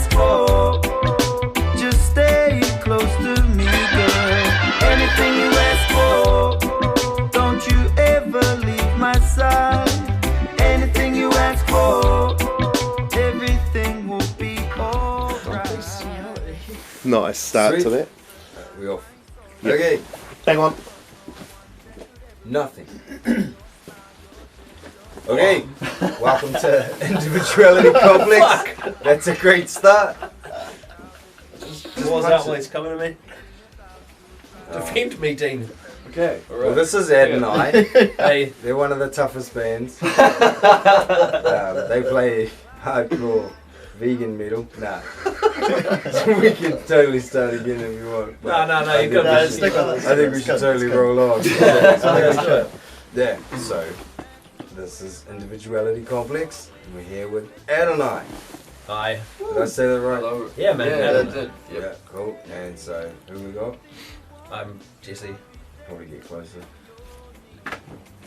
ask for, just stay close to me, girl. Anything you ask for, don't you ever leave my side. Anything you ask for, everything will be alright. Nice start Sweet. to that. We off. Okay. Hang on. Nothing. Okay. Welcome to Individuality Complex. That's a great start. Claws out while he's coming to me. Defend me, Dean. Okay, alright. Well, this is Adoneye. Hey. They're one of the toughest bands. They play hardcore vegan metal. Nah. We can totally start again if you want. No, you got I to think stick we with should- I think we should totally roll on. Yeah, so this is Individuality Complex, and we're here with Adoneye. Hi. Did I say that right? Hello. Yeah, man. Yeah, Adam. that did. Yep. Yeah, cool. And so, who we got? I'm Jesse. Probably get closer.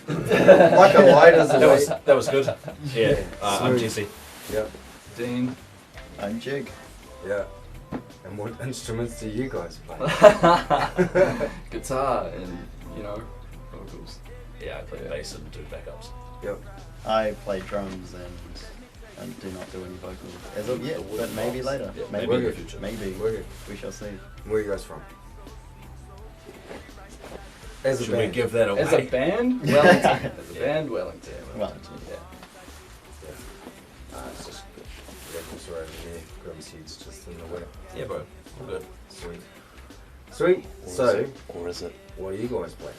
Like a light as a That was good. Yeah. I'm Smooth. Jesse. Yep, Dean. I'm Jig. yeah. And what instruments do you guys play? Guitar and, vocals. Yeah, I play bass and do backups. Yep. I play drums and do not do any vocals as of yet, but maybe later. Yeah, maybe maybe in the future. Maybe. Okay. We shall see. Where are you guys from? As a Should we band. give that away? As a band, Wellington. As a band, Wellington. Well, It's just records are over here. Grab seeds just in the way. Yeah, bro. All good. Sweet. Sweet. So, Or is it? what do you guys play?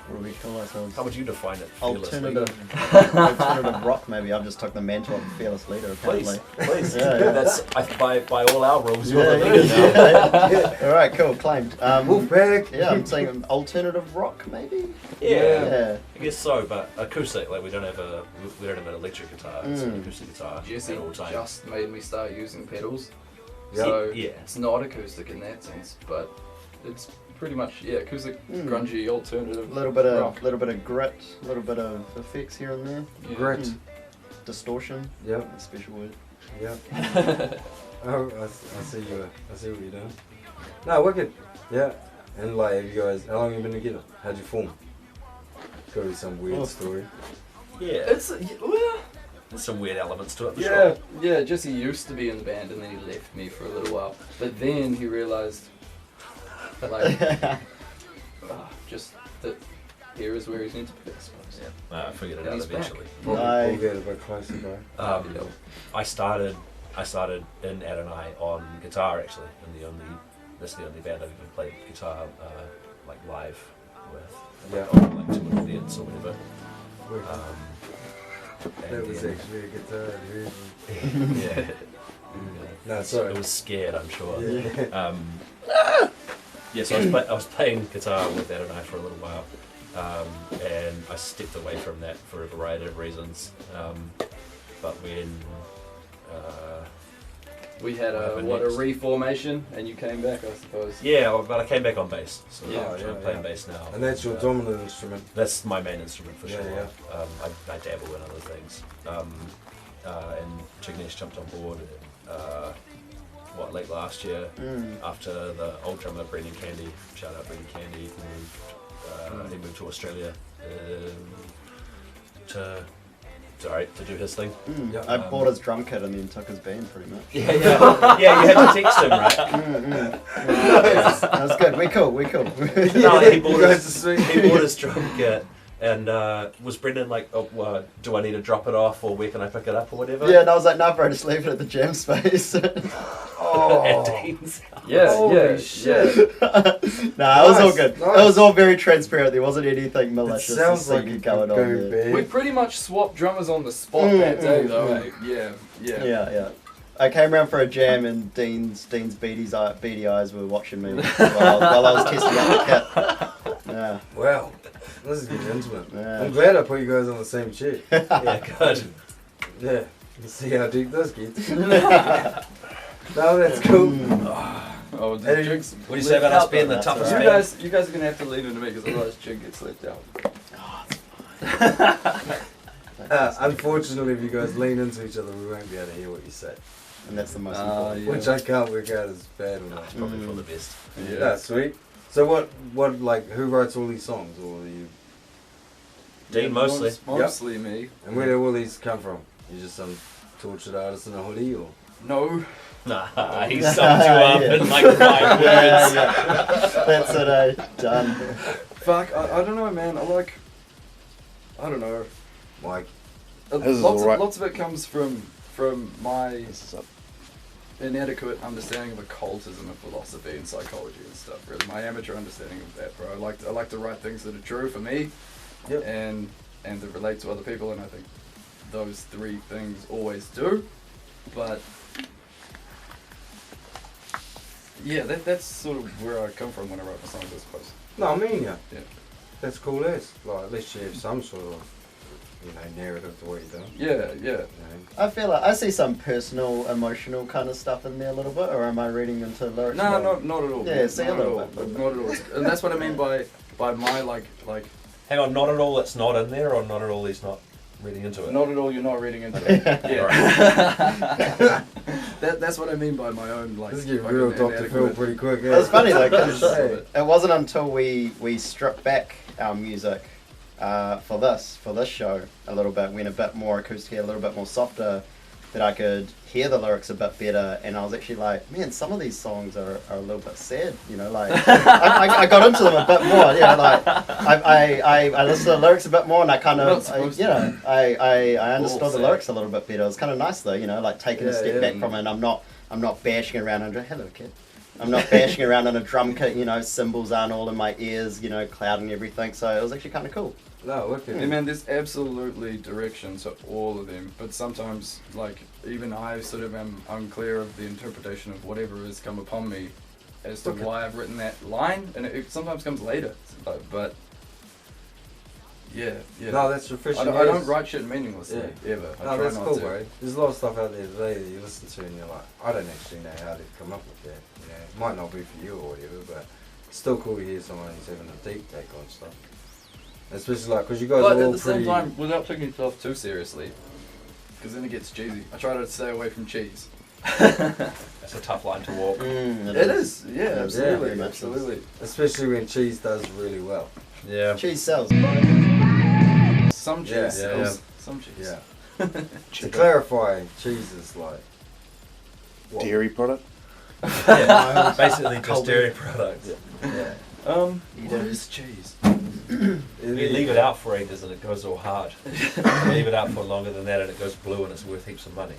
what do we call ourselves? How would you define it? fearlessly? Alternative rock, maybe. I've just took the mantle of fearless leader, Please, apparently. please. Yeah, yeah. That's by all our rules. You're Yeah, the leader now. yeah. Alright, cool, claimed. Wolfpack. Yeah, I'm saying alternative rock, maybe? Yeah. I guess so, but acoustic. Like we don't have an electric guitar. It's an acoustic guitar Jesse at all times. just made me start using pedals. Yeah. So Yeah. it's not acoustic in that sense, but it's pretty much acoustic, grungy, alternative. A little bit rock. of grit, a little bit of effects here and there. Yeah. Grit. Distortion. Yep. A special word. Yep. Oh, I see you. I see what you're doing. No, wicked. Yeah. And like, have you guys, how long have you been together? How'd you form? It's gotta be some weird story. Yeah. It's well, There's some weird elements to it. For yeah, Sure. yeah. Jesse used to be in the band, and then he left me for a little while. But then he realized, like, just that here is where he's meant to be, I suppose. Yeah. I figured it And out he's back. eventually. We'll get a bit closer, bro. I started in Adoneye on guitar actually, and that's the only band I've ever played guitar like live with. Yeah. Or, like to an audience or whatever. That was actually a guitar, really. Yeah. No, It sorry. was scared, I'm sure. Yeah. Yeah, so I was playing guitar with Adoneye for a little while, and I stepped away from that for a variety of reasons. But when We had a reformation, and you came back, I suppose. but I came back on bass, so Yeah, I'm playing bass now. And that's your dominant instrument. That's my main instrument for Yeah, sure. yeah. I dabble in other things. And Chignesh jumped on board late last year after the old drummer Brendan Candy, shout out Brendan Candy, he moved to Australia to do his thing. Yeah. I bought his drum kit and then took his band pretty much. Yeah, you had to text him, right? That was good. We're cool. No, he You bought guys his, are sweet. he bought his drum kit, and was Brendan like, oh, well, do I need to drop it off, or where can I pick it up, or whatever? Yeah, and I was like, nah, bro, just leave it at the jam space. At Dean's house. Yeah, Holy shit. Nah, it was all good. Nice. It was all very transparent. There wasn't anything It malicious. sounds or like sneaky it going could on go there. bad. We pretty much swapped drummers on the spot that day, though. Yeah. Yeah. I came around for a jam and Dean's beady eyes were watching me while I was testing out the kit. Yeah. Wow. This is getting intimate. Yeah. I'm glad I put you guys on the same chair. Yeah, good. Yeah. You see how deep this gets. No, that's cool. Oh, Hey, the Jig's What do you say about us being the That's toughest alright. band? You guys are gonna have to lean into me because otherwise Jig gets left out. Unfortunately, if you guys lean into each other, we won't be able to hear what you say. and that's the most important. Yeah. Which I can't work out is bad or not. It's probably for the best. Yeah. That's sweet. So what like who writes all these songs, or are you? Dean mostly. Mostly me. And where do all these come from? You just some tortured artist in a hoodie, or? No. Nah, he summed you up Yeah. in like 5 words. Yeah. That's it, done. Fuck, I don't know, man. I don't know. Like, This is alright. Lots of it comes from my This is up. inadequate understanding of occultism and philosophy and psychology and stuff. Really, my amateur understanding of that, bro. I like to write things that are true for me, Yep. and that relate to other people, and I think those 3 things always do. But yeah, that's sort of where I come from when I write my songs, I suppose. no, I mean yeah. Yeah. That's cool as. Like, at least you have some sort of, narrative to what you're doing. Yeah. You know. I feel like I see some personal, emotional kind of stuff in there a little bit, or am I reading into lyrics? No, not at all. Yeah, see, a not at little all. bit. Not at all. And that's what I mean by my like. Hang on, not at all it's not in there, or not at all he's not reading into it? Not at all. You're not reading into it. Yeah. That's what I mean by my own like. This is getting fucking real Dr. Phil inadequate- pretty quick. It was funny though, because Hey. it wasn't until we stripped back our music for this show a little bit, went a bit more acoustic, a little bit more softer, that I could hear the lyrics a bit better, and I was actually like, man, some of these songs are a little bit sad, like I got into them a bit more, like I listened to the lyrics a bit more, and I kind Not of, supposed I understood the sad. lyrics a little bit better. It was kind of nice though, like taking a Yeah, step yeah. back from it, and I'm not bashing around under, hello kid. I'm not bashing around on a drum kit, cymbals aren't all in my ears, clouding everything, so it was actually kind of cool. No, look at Yeah, man, there's absolutely direction to all of them, but sometimes, like, even I sort of am unclear of the interpretation of whatever has come upon me as to why I've written that line, and it sometimes comes later, but yeah. No, that's refreshing. I don't write shit meaninglessly, ever. I No, try that's not cool, to. bro. There's a lot of stuff out there today that you listen to and you're like, I don't actually know how they've come up with that. It might not be for you or whatever, but it's still cool to hear someone who's having a deep take on stuff. Especially because you guys But are at all the pretty... same time, without taking yourself too seriously, because then it gets cheesy. I try to stay away from cheese. That's a tough line to walk. It is, yeah, very absolutely, much absolutely. Especially when cheese does really well. Yeah. Cheese sells. Some cheese, Yeah, sells, yeah. some cheese. Yeah. To clarify, cheese is like... what? Dairy product. Yeah, basically just dairy products. Yeah. What do. is cheese? You leave it out for ages and it goes all hard. Leave it out for longer than that and it goes blue and it's worth heaps of money.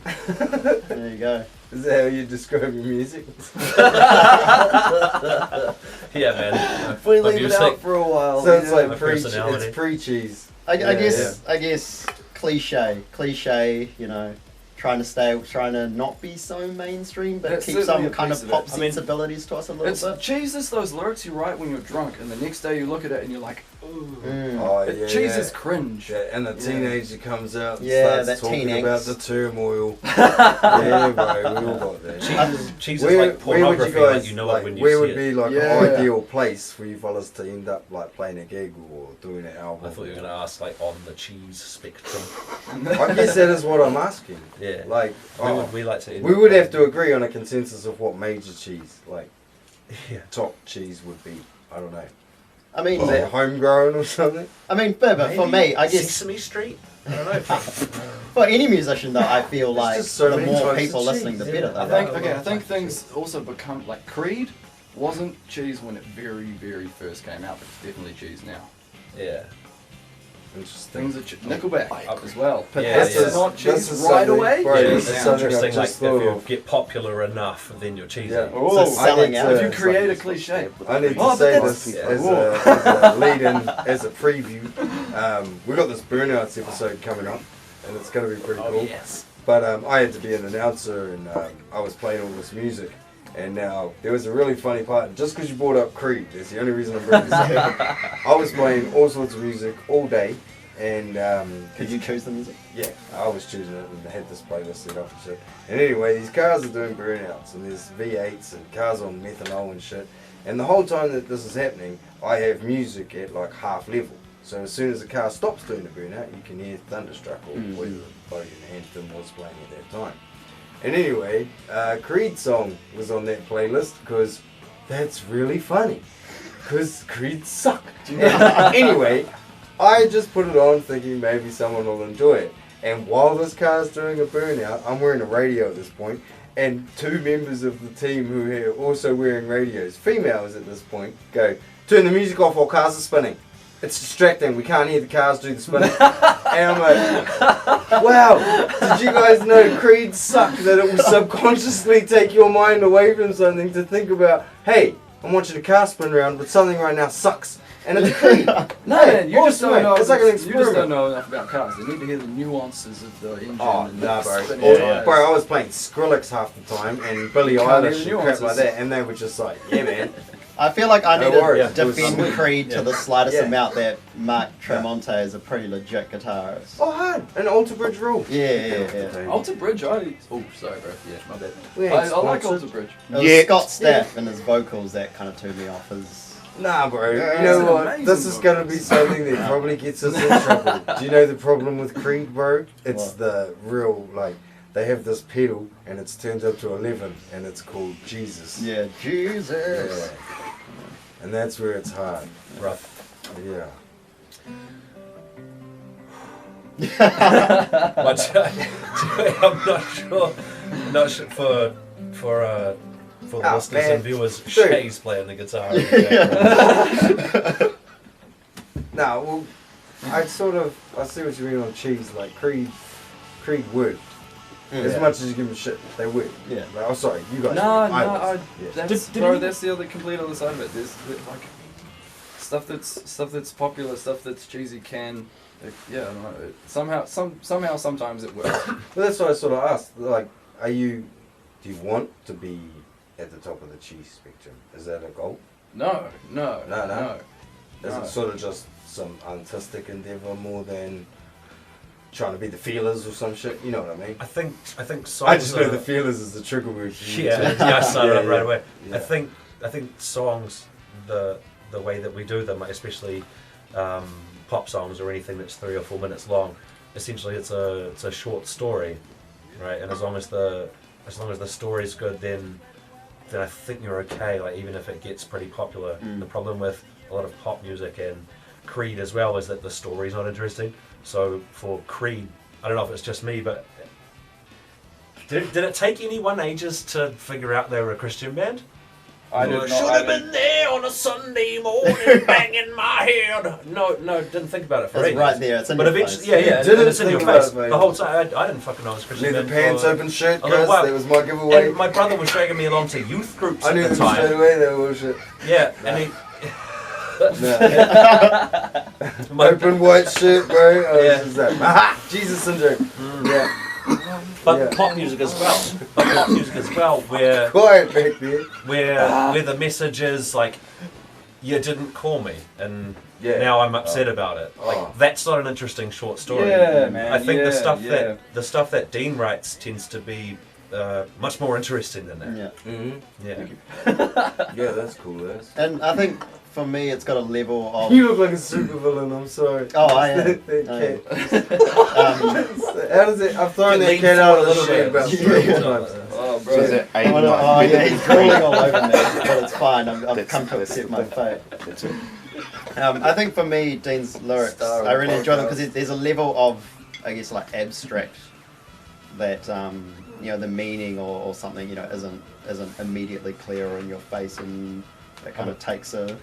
There you go. Is that how you describe your music? Yeah, man. If we My leave it music- out for a while. So it's like My pre personality. it's pre-cheese. I Yeah, guess cliche, trying to not be so mainstream, but That's keep certainly some a kind piece of of pop it. I mean, sensibilities to us a little It's bit. cheese is those lyrics you write when you're drunk, and the next day you look at it and you're like, ooh. Mm. Oh, yeah, Cheese yeah. is cringe. Yeah, and the Yeah. teenager comes out and Yeah, starts that talking teen about angst. the turmoil. Yeah, bro, we all got that. Cheese is like pornography, like you know it when you where see would it. be like Yeah. an ideal place for you fellas to end up like playing a gig or doing an album? I thought you were going to ask like on the cheese spectrum. I guess that is what I'm asking. Yeah. Like, Where would we like to end we up? would have to agree on a consensus of what major cheese, like Yeah. top cheese would be. I don't know. I mean, Is that homegrown or something? but for me, I guess Sesame Street? I don't know. for any musician though, I feel It's like just so the many more types people of listening, the cheese. better. Yeah. Though, I think things also become like Creed wasn't cheese when it very, very first came out, but it's definitely cheese now. Yeah. Interesting. Things are Nickelback Up as well. Yeah, That's yeah. not This cheese is right something- away. bro, Yeah, this it's is something interesting. I've Like just if thought you of. get popular enough, then you're cheesy. Yeah. Oh, So selling I out. need if you to- create a cliche. I need to Oh, but say that's- this Yeah. as a lead-in, as a preview. We got this Burnouts episode coming up, and it's going to be pretty Oh, cool. yes. But I had to be an announcer, and I was playing all this music. And now there was a really funny part. Just because you brought up Creed, that's the only reason I'm bringing this up. I was playing all sorts of music all day, and Could you choose the music? yeah, I was choosing it and had this playlist set up and shit. And anyway, these cars are doing burnouts and there's V8s and cars on methanol and shit. And the whole time that this is happening, I have music at like half level. So as soon as the car stops doing the burnout, you can hear Thunderstruck or whatever the bloke in Anthem was playing at that time. And anyway, Creed song was on that playlist because that's really funny. Because Creed suck. Anyway, I just put it on thinking maybe someone will enjoy it. And while this car's doing a burnout, I'm wearing a radio at this point, and two members of the team who are also wearing radios, females at this point, go, turn the music off while cars are spinning. It's distracting, we can't hear the cars do the spinning. And I'm like, wow, did you guys know Creed suck? That it will subconsciously take your mind away from something to think about, hey, I'm watching a car spin around, but something right now sucks. And it's Creed. No, man, you just don't know. It's like an You just don't experiment. know enough about cars. They need to hear the nuances of the engine. Oh, and no, the bro. spinning Yeah, tires. Bro, I was playing Skrillex half the time and Billie Can't hear Eilish the and crap nuances. like that, and they were just like, yeah, man. I feel like I No need worries. to It was defend sweet. Creed to Yeah. the slightest Yeah. amount that Mark Tremonte is a pretty legit guitarist. Oh, hard. An Alter Bridge rule. Yeah. Alter Bridge, oh, sorry, bro. Yeah, my bad. We ain't I like sponsored. Alter Bridge. It was Yeah. Scott Stapp and his vocals that kind of turned me off. Nah, bro. Yeah, You it's know an what? amazing This is book. going to be something that probably gets us in trouble. Do you know the problem with Creed, bro? It's What? the real, like, they have this pedal and it's turned up to 11 and it's called Jesus. Yeah, Jesus. Yeah. And that's where it's hard. Rough. Yeah. But I'm not sure for the Oh, listeners man. and viewers. Dude. Shay's playing the guitar. in the background. Nah, well, I see what you mean on cheese. Like, Creed would. As Yeah. much as you give them shit, they would. Yeah. Like, oh, sorry, you guys. No, would. no, Yeah. that's Did bro. you- That's the other complete other side of it. There's like stuff that's popular, stuff that's cheesy can, yeah, I don't know. Somehow, sometimes it works. Well, that's what I sort of asked. Like, do you want to be at the top of the cheese spectrum? Is that a goal? No. Is No. it sort of just some artistic endeavor more than trying to be the feelers or some shit? You know what I mean? I think songs. I just know are- the feelers is the trigger word. for you. Yeah, I started up Yeah, right yeah. away. Yeah. I think songs, the way that we do them, especially pop songs or anything that's 3 or 4 minutes long, essentially it's a short story, right? And as long as the story's good, then I think you're okay. Like, even if it gets pretty popular. The problem with a lot of pop music and Creed as well is that the story's not interesting. So for Creed, I don't know if it's just me, but did it take anyone ages to figure out they were a Christian band? I did not. Should I have didn't- been there on a Sunday morning, banging my head. No, didn't think about it for It's ages. right there. It's in But your eventually, face. yeah, Didn't and it's in your think about face. it, mate. The whole time, I didn't fucking know it was Christian Leather band pants, for open shirt, a little guys. while. That was my giveaway. And my brother was dragging me along to youth groups I at knew the them straight time. away. They were shit. Yeah, and he. No. my, Open white shirt, bro. Oh, Yeah. this is that. Aha! Jesus syndrome. Yeah. but Yeah. pop music as well. Where Quiet back there. where the message is like, you didn't call me, and Yeah. now I'm upset about it. Like, Oh. that's not an interesting short story. Yeah, man. I think yeah, the stuff that Dean writes tends to be much more interesting than that. Yeah. Mm-hmm. Yeah. Yeah, that's cool. That's. And I think for me, it's got a level of. You look like a supervillain. I'm sorry. Oh, I am. That I cat. am. How does it? I've thrown You that lean cat out a forward little a bit little about bit. 3 Yeah. times. Oh, So bro. is it Oh, Adoneye? no, oh, yeah, he's crawling all over me, but it's fine. I've That's- come to that's accept the my thing. fate. That's it. I think for me, Dean's lyrics, Star of I really enjoy them podcast. because there's a level of, I guess, like abstract that you know, the meaning or something, you know, isn't immediately clear or in your face, and it kind of takes a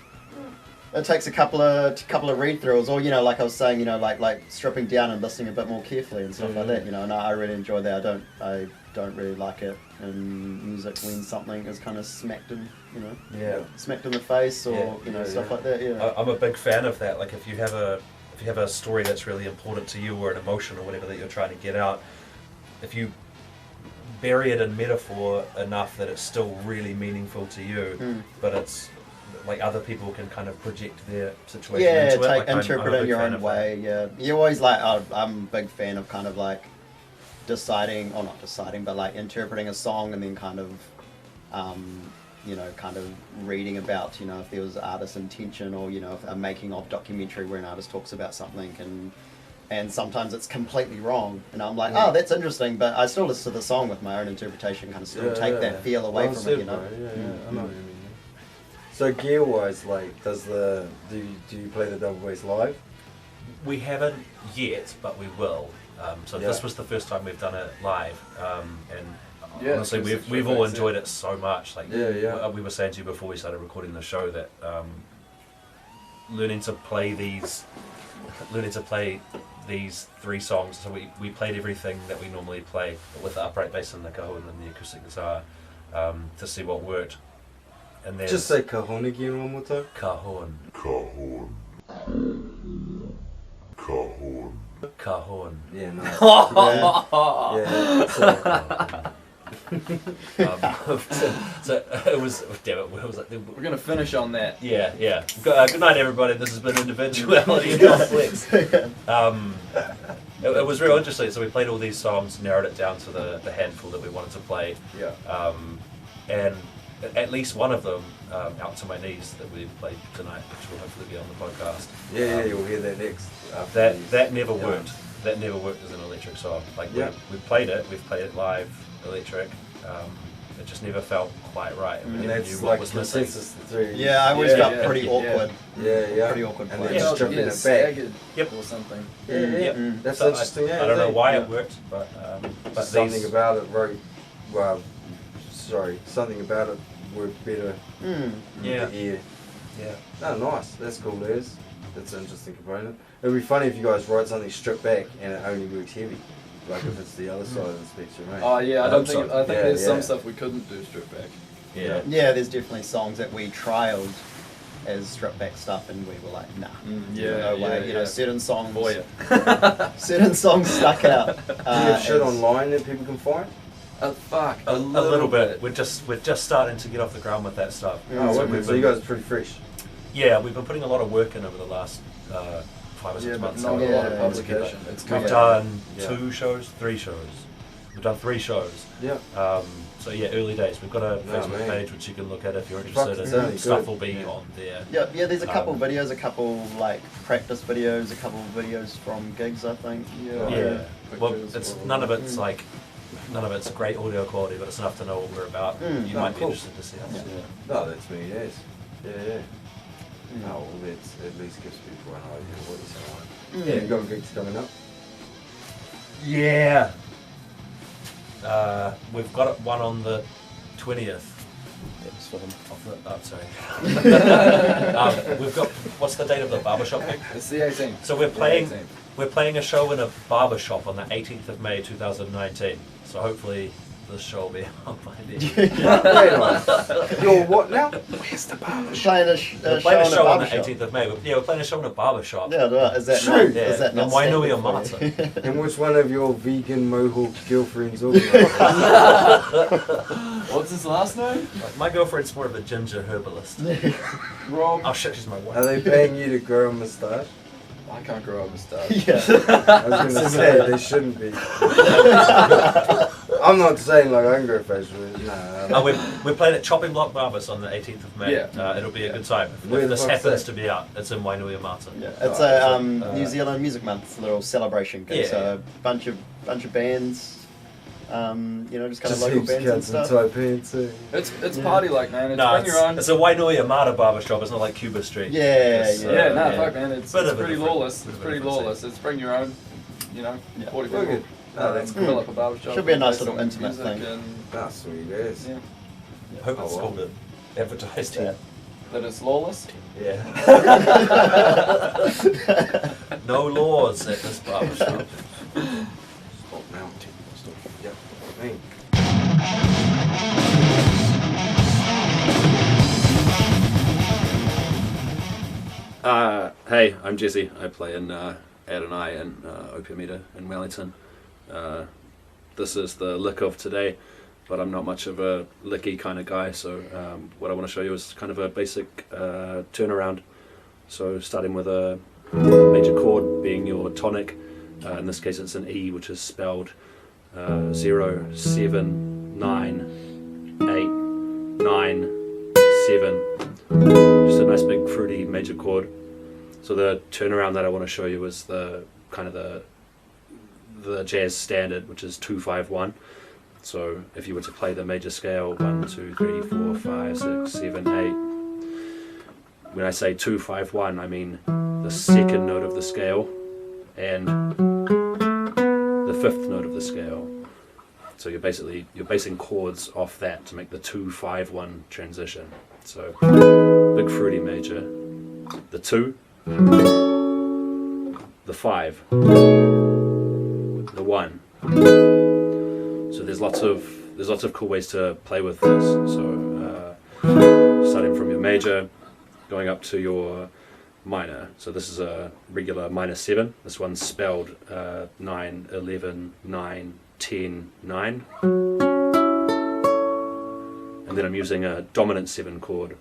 couple of read throughs, or, you know, like I was saying, you know, like stripping down and listening a bit more carefully and stuff like that, you know. And I really enjoy that. I don't really like it in music when something is kind of smacked in, you know, Yeah. smacked in the face, or Yeah. you know, Yeah, stuff yeah. like that. Yeah. I'm a big fan of that. Like, if you have a story that's really important to you, or an emotion or whatever that you're trying to get out, if you bury it in metaphor enough that it's still really meaningful to you, Mm. but it's like other people can kind of project their situation Yeah, into it. take, Like, I'm interpret a it in big your fan own of that. way. Yeah, you always like. I'm a big fan of kind of like deciding, or not deciding, but like interpreting a song and then kind of, you know, kind of reading about, you know, if there was artist intention, or, you know, if a making of documentary where an artist talks about something, and and sometimes it's completely wrong, and I'm like, oh, that's interesting, but I still listen to the song with my own interpretation, kind of still take that feel away from it, you know. I know what you mean. So gear wise, like, do you play the double bass live? We haven't yet, but we will. So this was the first time we've done it live, and honestly, we've all enjoyed it so much. Like, we were saying to you before we started recording the show that learning to play these 3 songs. So we played everything that we normally play with the upright bass and the cajon and the acoustic guitar to see what worked. And then Just say cajon again one more time. cajon. Yeah, nice. So it was. Damn it! What was it? We're gonna finish on that. Yeah. Good night, everybody. This has been Individuality Complex. It was real interesting. So we played all these songs, narrowed it down to the handful that we wanted to play. Yeah. And at least one of them, Out to My Knees, that we played tonight, which will hopefully be on the podcast. Yeah, you'll hear that next. after these. That never worked. That never worked as an electric song. Like we played it. We've played it live, electric. It just never felt quite right. We And never that's knew what like was missing. consensus. The three. Yeah, I always felt pretty awkward. Yeah. Pretty awkward And play. then just jumping it back. Sagged Yep. or something. Yeah. Mm. That's So interesting. I don't know why it worked, but Something these, about it something about it worked better. Yeah. The ear. yeah. Oh, nice. That's cool, Les. That's an interesting component. It'd be funny if you guys write something stripped back and it only works heavy. Like if it's the other side of the spectrum, right? Oh yeah, I hope think so. there's some stuff we couldn't do stripped back. Yeah. Yeah, there's definitely songs that we trialed as stripped back stuff, and we were like, nah, no way. You know, certain songs, certain songs stuck out. Do you have shit online that people can find? Fuck. A little bit. We're just starting to get off the ground with that stuff. Oh, So okay. So you guys are pretty fresh. Yeah, we've been putting a lot of work in over the last 5 or 6 Yeah, but months. not a lot of Yeah. publication. It's We've coming. done Yeah. 3 shows. We've done 3 shows. Yeah. So yeah, early days. We've got a Facebook man. page which you can look at if you're Fuck, interested. it's And only stuff good. will be Yeah. on there. Yeah, there's a couple Um, videos, a couple like practice videos, a couple videos from gigs, I think. Yeah. Well, Pictures it's or- none of it's great audio quality, but it's enough to know what we're about. You might be cool. interested to see us. Yeah. No, that's me, yes. Yeah. Oh, well, that's at least gives people an idea of what you sound like. Yeah, you got gigs coming up. Yeah. We've got one on the 20th. Sorry. We've got. What's the date of the barbershop gig? It's the 18th. So we're playing. The 18th. We're playing a show in a barbershop on the 18th of May 2019. So hopefully this show will be out by then. Wait on. You're what now? Playing a, We're show playing a in a show on the barbershop. 18th of May. We're playing a show in a barbershop. Yeah, right. Is that True. not, Yeah, is that not in Wainui standard for you? And which one of your vegan mohawk girlfriends organized? What's his last name? Like, my girlfriend's more of a ginger herbalist. Rob. Oh shit, she's my wife. Are they paying you to grow a moustache? I can't grow a moustache. Yeah. I was going to say, they shouldn't be. I'm not saying like I can grow facial hair. Nah. We're playing at Chopping Block Barbers on the 18th of May. Yeah. It'll be a good time. Where If the this fuck's happens that? to be out, it's in Wainui Mata. Yeah, it's a New Zealand Music Month little celebration gig. Yeah. So a bunch of bands, just kind of Just local heaps bands and cats in stuff. tight pants. Eh? It's party like, man. It's No, bring your own. it's a Wainui Mata barbershop. It's not like Cuba Street. Yeah, It's, yeah. Yeah, no, yeah. fuck, man. It's Bit of a pretty different- lawless. bit It's of a pretty different lawless. It's bring your own, 40 Look people. at- Oh, that's Fill up a barbershop. Should be a nice play little some intimate music thing. And, Ah, sweet as. yeah. I hope it's Oh, wow. still been advertised Yeah. here. That it's lawless. Yeah. No laws at this barbershop. Stop now. Stop. Yep. Me. Hey, I'm Jesse. I play in Adoneye and Opinionated in Wellington. This is the lick of today, but I'm not much of a licky kind of guy, so what I want to show you is kind of a basic turnaround. So starting with a major chord being your tonic. In this case it's an E, which is spelled 0, 7, 9, 8, 9, 7. Just a nice big fruity major chord. So the turnaround that I want to show you is the kind of the jazz standard, which is 2-5-1. So if you were to play the major scale 1, 2, 3, 4, 5, 6, 7, 8. When I say 2-5-1, I mean the second note of the scale and the fifth note of the scale. So you're basing chords off that to make the 2-5-1 transition. So big fruity major, the 2, the 5, the 1. So there's lots of cool ways to play with this. So starting from your major, going up to your minor. So this is a regular minor 7. This one's spelled 9, 11, 9, 10, 9. And then I'm using a dominant 7 chord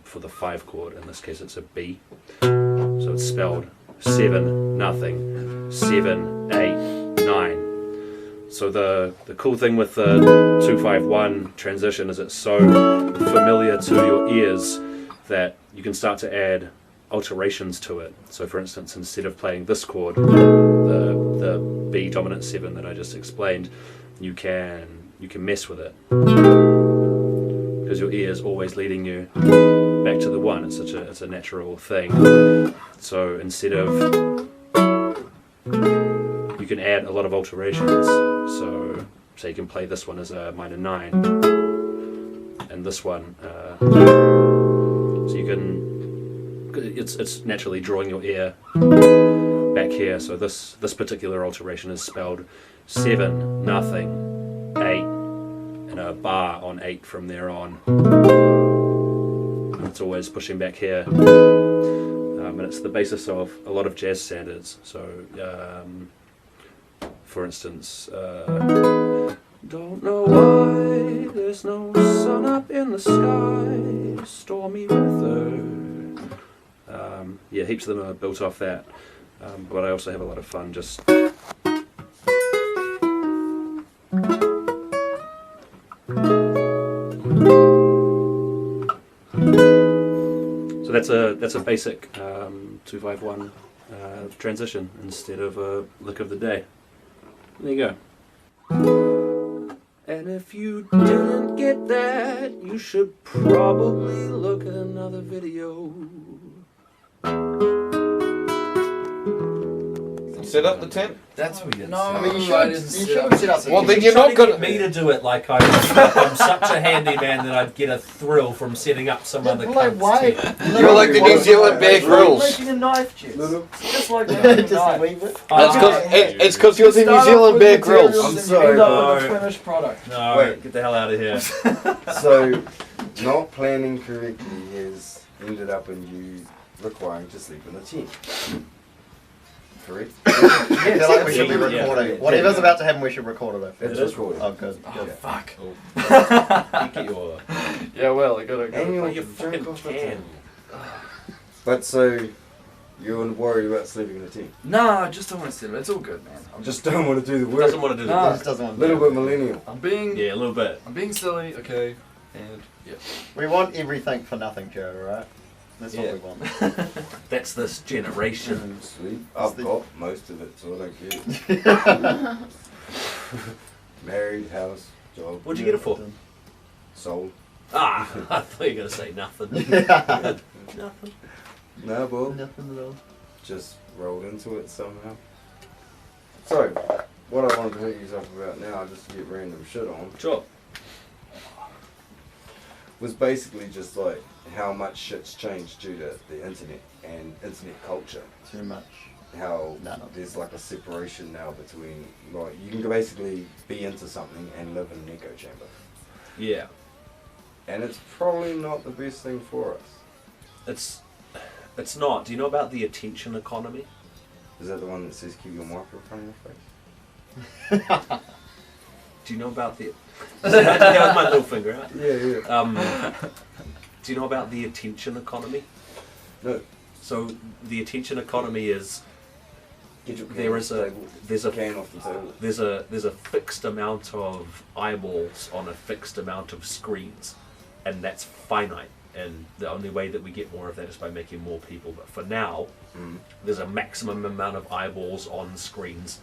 for the 5 chord. In this case it's a B. So it's spelled 7, nothing, 7, 8, 9. So the cool thing with the 2-5-1 transition is it's so familiar to your ears that you can start to add alterations to it. So for instance, instead of playing this chord, the B dominant 7 that I just explained, you can mess with it. Because your ear is always leading you back to the 1. It's a natural thing. So instead of, you can add a lot of alterations. So you can play this one as a minor 9, and this one. So you can. It's naturally drawing your ear back here. So this particular alteration is spelled 7, nothing, 8, and a bar on 8 from there on. It's always pushing back here. And it's the basis of a lot of jazz standards. So, for instance, don't know why there's no sun up in the sky, stormy weather. Yeah, heaps of them are built off that. But I also have a lot of fun just. So that's a basic 2-5-1 transition instead of a lick of the day. There you go. And if you didn't get that, you should probably look at another video. Set up the tent? That's what you did. No, I mean, you I should didn't set up. Well, then you're not going gonna. to me to do it like I'm such a handyman that I'd get a thrill from setting up some other Like, why? cunt's You're like the New Zealand Bear Grylls. making a knife, Jess. Just like making a Just a knife. wee bit. It's because you're the New Zealand Bear Grylls. I'm sorry, End up with no. a finished product. No, Wait. get the hell out of here. So, not planning correctly has ended up in you requiring to sleep in a tent. Correct? I feel like we should be Yeah. recording. Whatever's about to happen, we should record it. It's It is recorded. Oh, good. Oh, good. fuck. You get your Yeah, well, I gotta And your you fucking drink off the can. tent. But so, you're worried about sleeping in a tent? Nah, I just don't want to sit. It's all good, man. I'm Just don't want to do the work. Doesn't want to do Nah. He the just doesn't want A little to. bit millennial. I'm being. Yeah, a little bit. I'm being silly. Okay. And yeah. We want everything for nothing, Chur, right? That's Yeah. what we want. That's this generation. Sweet. I've got most of it, so I don't care. Married, house, job, What'd you get it for? sold. Ah, I thought you were going to say nothing. Nothing. No, bro. Nothing at all. Just rolled into it somehow. So, what I wanted to hit you up about now, just to get random shit on, Sure. was basically just like how much shit's changed due to the internet and internet culture. Too much. How No, no. there's like a separation now between, like, you can basically be into something and live in an echo chamber. Yeah. And it's probably not the best thing for us. It's not. Do you know about the attention economy? Is that the one that says keep your microphone in your face? Do you know about the... That was my little finger out. Yeah. Do you know about the attention economy? No. So the attention economy is Get your can there off is the a table. there's a Can off the table. there's a fixed amount of eyeballs on a fixed amount of screens, and that's finite. and the only way that we get more of that is by making more people. But for now, there's a maximum amount of eyeballs on screens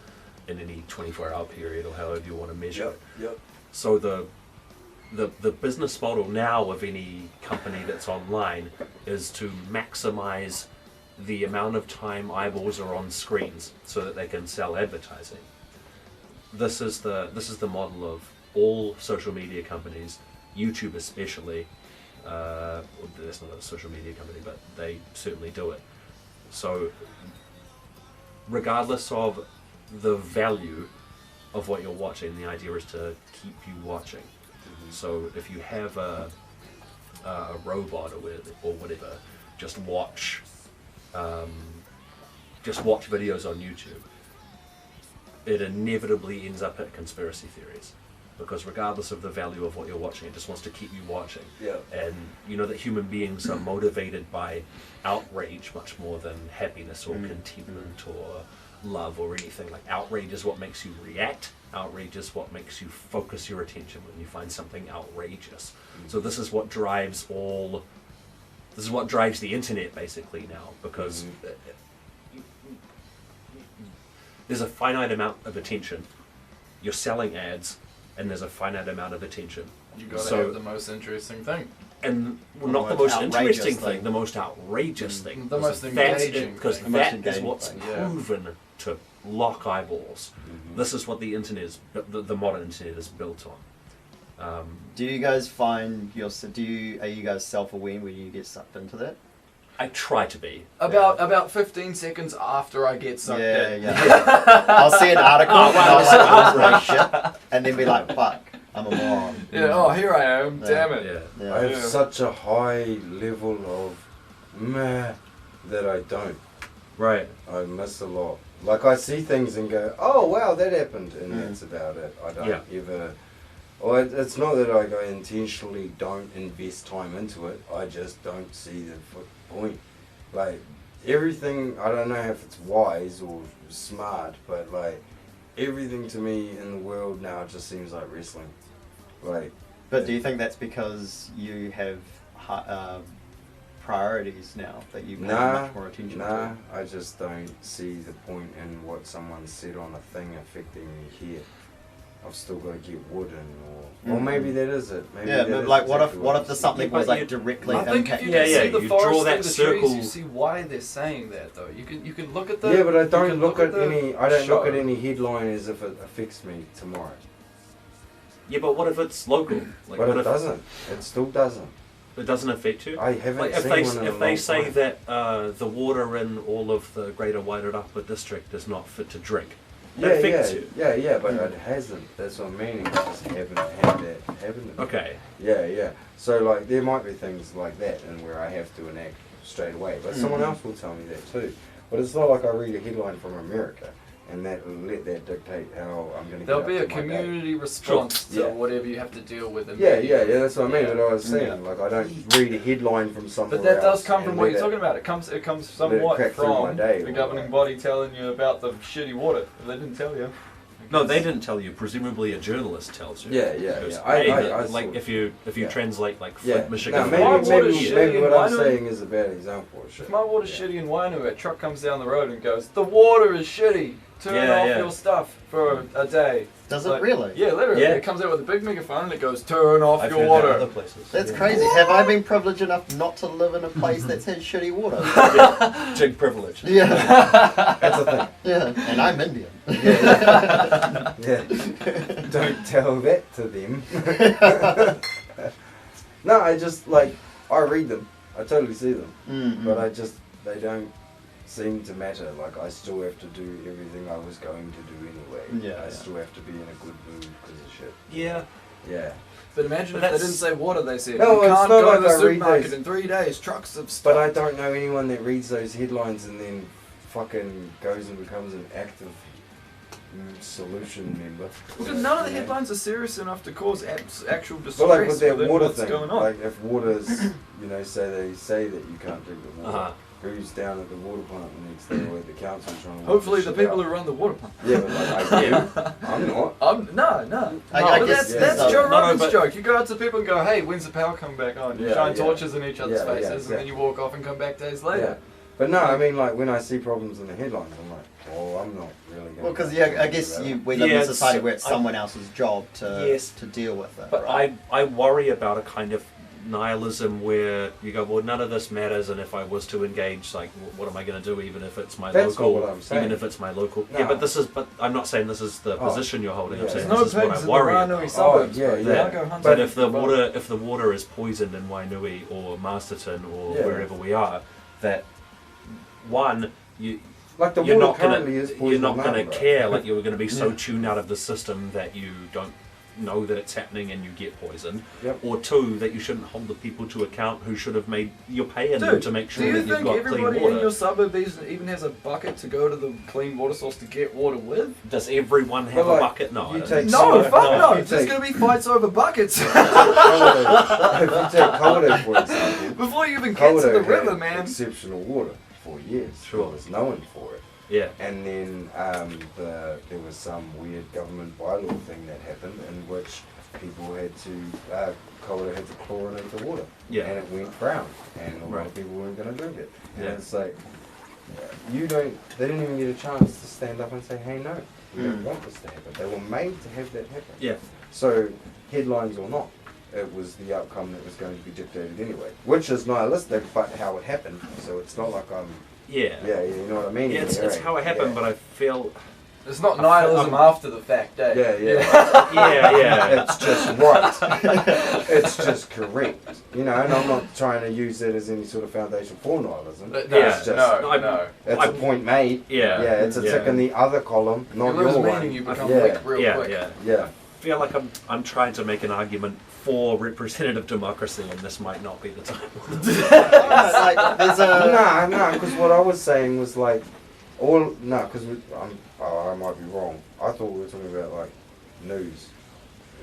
in any 24-hour period, or however you want to measure it. Yep. So the business model now of any company that's online is to maximize the amount of time eyeballs are on screens so that they can sell advertising. This is the model of all social media companies, YouTube especially. That's not a social media company, but they certainly do it. So regardless of the value of what you're watching, the idea is to keep you watching. So if you have a robot or whatever, just watch videos on YouTube. It inevitably ends up at conspiracy theories, because regardless of the value of what you're watching, it just wants to keep you watching. Yeah. And you know that human beings are motivated by outrage much more than happiness or contentment or love or anything. Like, outrage is what makes you react. Outrage is what makes you focus your attention when you find something outrageous. So this is what drives the internet basically now, because there's a finite amount of attention. You're selling ads, and there's a finite amount of attention. You gotta have the most interesting thing. And not the most interesting thing, the most outrageous thing. The most engaging because thing. that is what's thing, proven to lock eyeballs. This is what the internet is, the modern internet is built on. Do you guys find are you guys self-aware when you get sucked into that? I try to be. About 15 seconds after I get sucked in. Yeah. I'll see an article and I'll like shit, and then be like, "Fuck, I'm a moron." Yeah. Oh, here I am. Yeah. Damn it. Yeah. I have such a high level of meh that I don't. Right. I miss a lot. Like, I see things and go, oh wow, that happened, and that's about it. I don't ever. Or it's not that I intentionally don't invest time into it. I just don't see the point. Like, everything, I don't know if it's wise or smart, but like, everything to me in the world now just seems like wrestling. Like. But do you think that's because you have priorities now that you pay much more attention to? I just don't see the point in what someone said on a thing affecting me here. I've still got to get wood in, or maybe that is it. Maybe but like, what if there's something was like directly I think if impacting? you can see the you forest draw through that the circle. trees, you see why they're saying that though. You can look at the. Yeah, but I you don't can look at the any. I don't show. look at any headline as if it affects me tomorrow. Yeah, but what if it's local? Like, But what it if doesn't. It still doesn't. it doesn't affect you? I haven't Like, if seen they one in a if they long say time. that the water in all of the Greater Wairarapa district is not fit to drink, that affects you. Yeah, but it hasn't. That's what I'm meaning. I just haven't had that happen. Okay. Yeah. So like, there might be things like that, and where I have to enact straight away. But someone else will tell me that too. But it's not like I read a headline from America and let that dictate how I'm going to. There'll be a up to my day. community response to Yeah. whatever you have to deal with. In Yeah, media. that's what I mean. Yeah. But I was saying, like, I don't read a headline from somewhere But that does else come and from what let you're it- talking about. It comes let it somewhat crack through my from day the or governing like- body telling you about the shitty water. If they didn't tell you. No, they didn't tell you. Presumably, a journalist tells you. Yeah. Because, I like, saw- if you yeah. translate like Yeah. Flint, Michigan. No, My water's maybe shitty what in I'm Wainui. saying is a bad example of shit. If my water's Yeah. shitty in Wainui, a truck comes down the road and goes, "The water is shitty. Turn off your stuff for a day." Does it Like, really? Yeah, literally. Yeah. It comes out with a big megaphone and it goes, "Turn off I've your heard water." that other places. That's crazy. Have I been privileged enough not to live in a place that's had shitty water? Big privilege. Yeah, That's the thing. yeah. And I'm Indian. Yeah. Don't tell that to them. No, I just like, I read them. I totally see them. But they don't seem to matter. Like, I still have to do everything I was going to do anyway. Yeah, I yeah. still have to be in a good mood because of shit. Yeah. Yeah. But imagine But if they that's- didn't say water, they said, No, "You it's can't not go like to the I read supermarket those- in 3 days, trucks have stopped." But I don't know anyone that reads those headlines and then fucking goes and becomes an active solution member. Because none of the You know? headlines are serious enough to cause actual But distress like with that within water what's thing, going on. like if water's, say that you can't drink the water, Uh-huh. who's down at the water plant the next day or at the council trying to work Hopefully this the shit people out. who run the water plant. Yeah, but like I do. I'm not. No. I But guess that's there's Joe a- Rogan's but- joke. You go out to people and go, hey, when's the power coming back on? You Yeah, shine yeah. torches in each other's Yeah, yeah, faces, and then you walk off and come back days Yeah. later. But no, I mean, like when I see problems in the headlines, I'm like, oh, I'm not really. Gonna Well, because do yeah, I anything guess about it. we live in Yeah, a society so where it's I- someone else's job to Yes. to deal with it. But right? I worry about a kind of nihilism where you go, well, none of this matters, and if I was to engage, like, what am I going to do, even if it's my That's local? not what I'm saying. Even if it's my local. No. Yeah, but I'm not saying this is the Oh. position you're holding. I'm Yeah. saying There's no this is what pigs I in the worry Ranui about. suburbs. yeah, bro. yeah. They'll go hunting But if the for water is poisoned in Wainui or Masterton or Yeah. wherever we are, that one Like the you're water not gonna currently is you're poisoned not now, gonna bro. care, like you're gonna be so tuned out of the system that you don't know that it's happening and you get poisoned. Yep. Or two, that you shouldn't hold the people to account who should have made you're paying them Dude, to make do sure you that you've think got everybody clean in your water. suburb even has a bucket to go to the clean water source to get water with? Does everyone have But, like, a bucket? No. you I don't take think No, so. fuck no. You There's take- gonna be fights over buckets If you take Colorado, for example, before you even get to the Colorado river, had man. exceptional water for years. Sure. It was known for it. Yeah. And then there was some weird government bylaw thing that happened in which people had to, Colorado had to chlorinate the water. Yeah. And it went brown. And a lot Right. of people weren't going to drink it. And Yeah. it's like, they didn't even get a chance to stand up and say, hey, no, we don't want this to happen. They were made to have that happen. Yeah. So, headlines or not, it was the outcome that was going to be dictated anyway. Which is nihilistic, but how it happened. So it's not like I'm, Yeah. you know what I mean? Yeah, it's Right. how it happened, Yeah. but I feel. It's not nihilism after the fact, eh? Yeah. Yeah. It's just right. It's just correct. You know, and I'm not trying to use it as any sort of foundation for nihilism. No, It's just, no. it's a point made. Yeah. Yeah, it's a tick in the other column, not You lose your meaning, one. you become Yeah. weak real Yeah. quick. Yeah. Yeah. I feel like I'm trying to make an argument for representative democracy, and this might not be the time. like, there's a No, because what I was saying was like, because I might be wrong. I thought we were talking about like news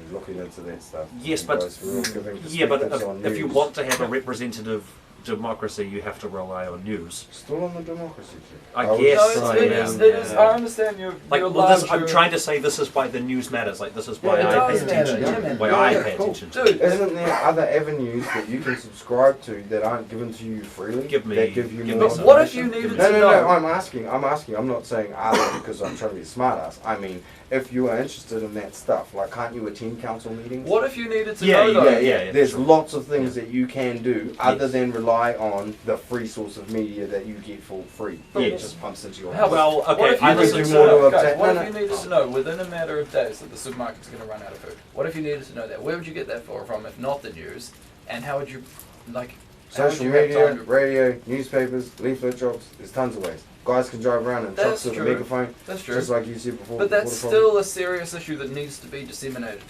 and looking into that stuff. Yes, You but guys were all giving yeah, but perspectives on if you news. want to have a representative democracy, you have to rely on news. Still on the democracy thing. I was guess, No, trying it to- is. It is. I understand your Like, your well, this, larger- I'm trying to say this is why the news matters. Like, this is why Yeah, it I pay does attention. matter, yeah, man. Why Yeah, I yeah, pay cool. attention to. Dude, Isn't there other avenues that you can subscribe to that aren't given to you freely? Give me- that give you give more me some. What if you information? needed No, to no, know? no. I'm asking. I'm not saying other because I'm trying to be a smart ass. I mean, if you are interested in that stuff, like, can't you attend council meetings? What if you needed to Yeah, know though? Yeah. There's sure. lots of things that you can do other Yes. than rely on the free source of media that you get for free. Yes. It just pumps into your How Well, about- okay, what if I you listen needed to more know, to guys, obtain- what no, if you no. needed to know within a matter of days that the supermarket's going to run out of food? What if you needed to know that? Where would you get that from if not the news? And how would you, like, how would Social you have media, time to- radio, newspapers, leaflet drops. There's tons of ways. Guys can drive around in That's trucks with a true. megaphone, That's true. just like you said before. But that's before the problem. still a serious issue that needs to be disseminated.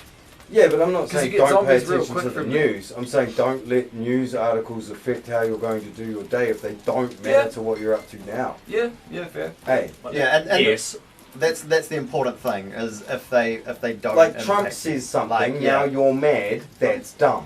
Yeah, but I'm not 'Cause saying you get don't pay zombies real attention quick to the from news. I'm saying don't let news articles affect how you're going to do your day if they don't matter Yeah. to what you're up to now. Yeah, fair. Hey, yeah, and yes. that's the important thing is if they don't like Trump impact says you. something, Like, now yeah. you're mad, that's dumb.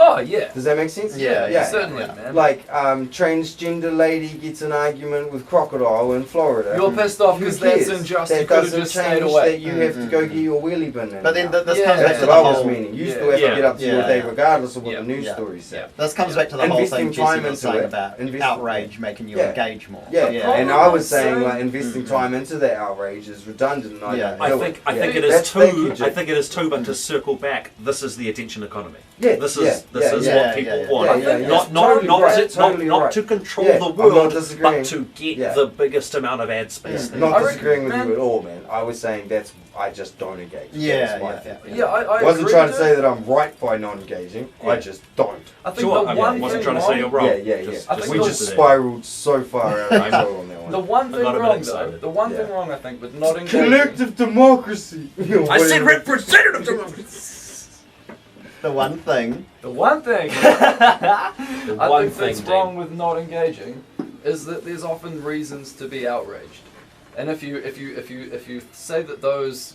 Oh, yeah. Does that make sense? Yeah, Certainly, yeah. man. Like, transgender lady gets an argument with crocodile in Florida. You're pissed off Who 'cause that's cares? unjust. That You could've doesn't just stayed change away. that you have to go get your wheelie bin in. But then now. this Yeah. comes back That's to what the I was whole. meaning. You Yeah. still have to Yeah. get up to your Yeah. day regardless of what Yeah. the news Yeah. story said. This comes back to the whole Investing thing Jesse time was into saying it, about investing- outrage making you Yeah. engage more. Yeah, yeah. and I was Problem saying I'm like saying- investing time into that outrage is redundant. And I Yeah. don't I do think it. I Yeah. think it is That's thank you, too. Jim. I think it is too. But to circle back, this is the attention economy. Yeah, This yeah, is yeah, what yeah, people yeah, want. yeah, yeah, yeah. Not Totally right, totally not right. to control Yeah, the I'm not world, disagreeing. but to get Yeah. the biggest amount of ad space. there. Not I reckon, disagreeing with man- you at all, man. I was saying I just don't engage. Yeah, That's my yeah, thing. yeah. Yeah, I I wasn't agree trying to with say it. that I'm right by not engaging. I Yeah. just don't. I think Sure, the I one wasn't thing trying to say you're wrong. Yeah, yeah, yeah. Just- I we think just the- spiraled so far out of control on that one. The one thing got a bit wrong, though, excited. the one thing Yeah. wrong, I think, with not engaging... Collective democracy. I said representative democracy. The one thing. The one thing The I one think thing that's wrong with not engaging is that there's often reasons to be outraged, and if you say that those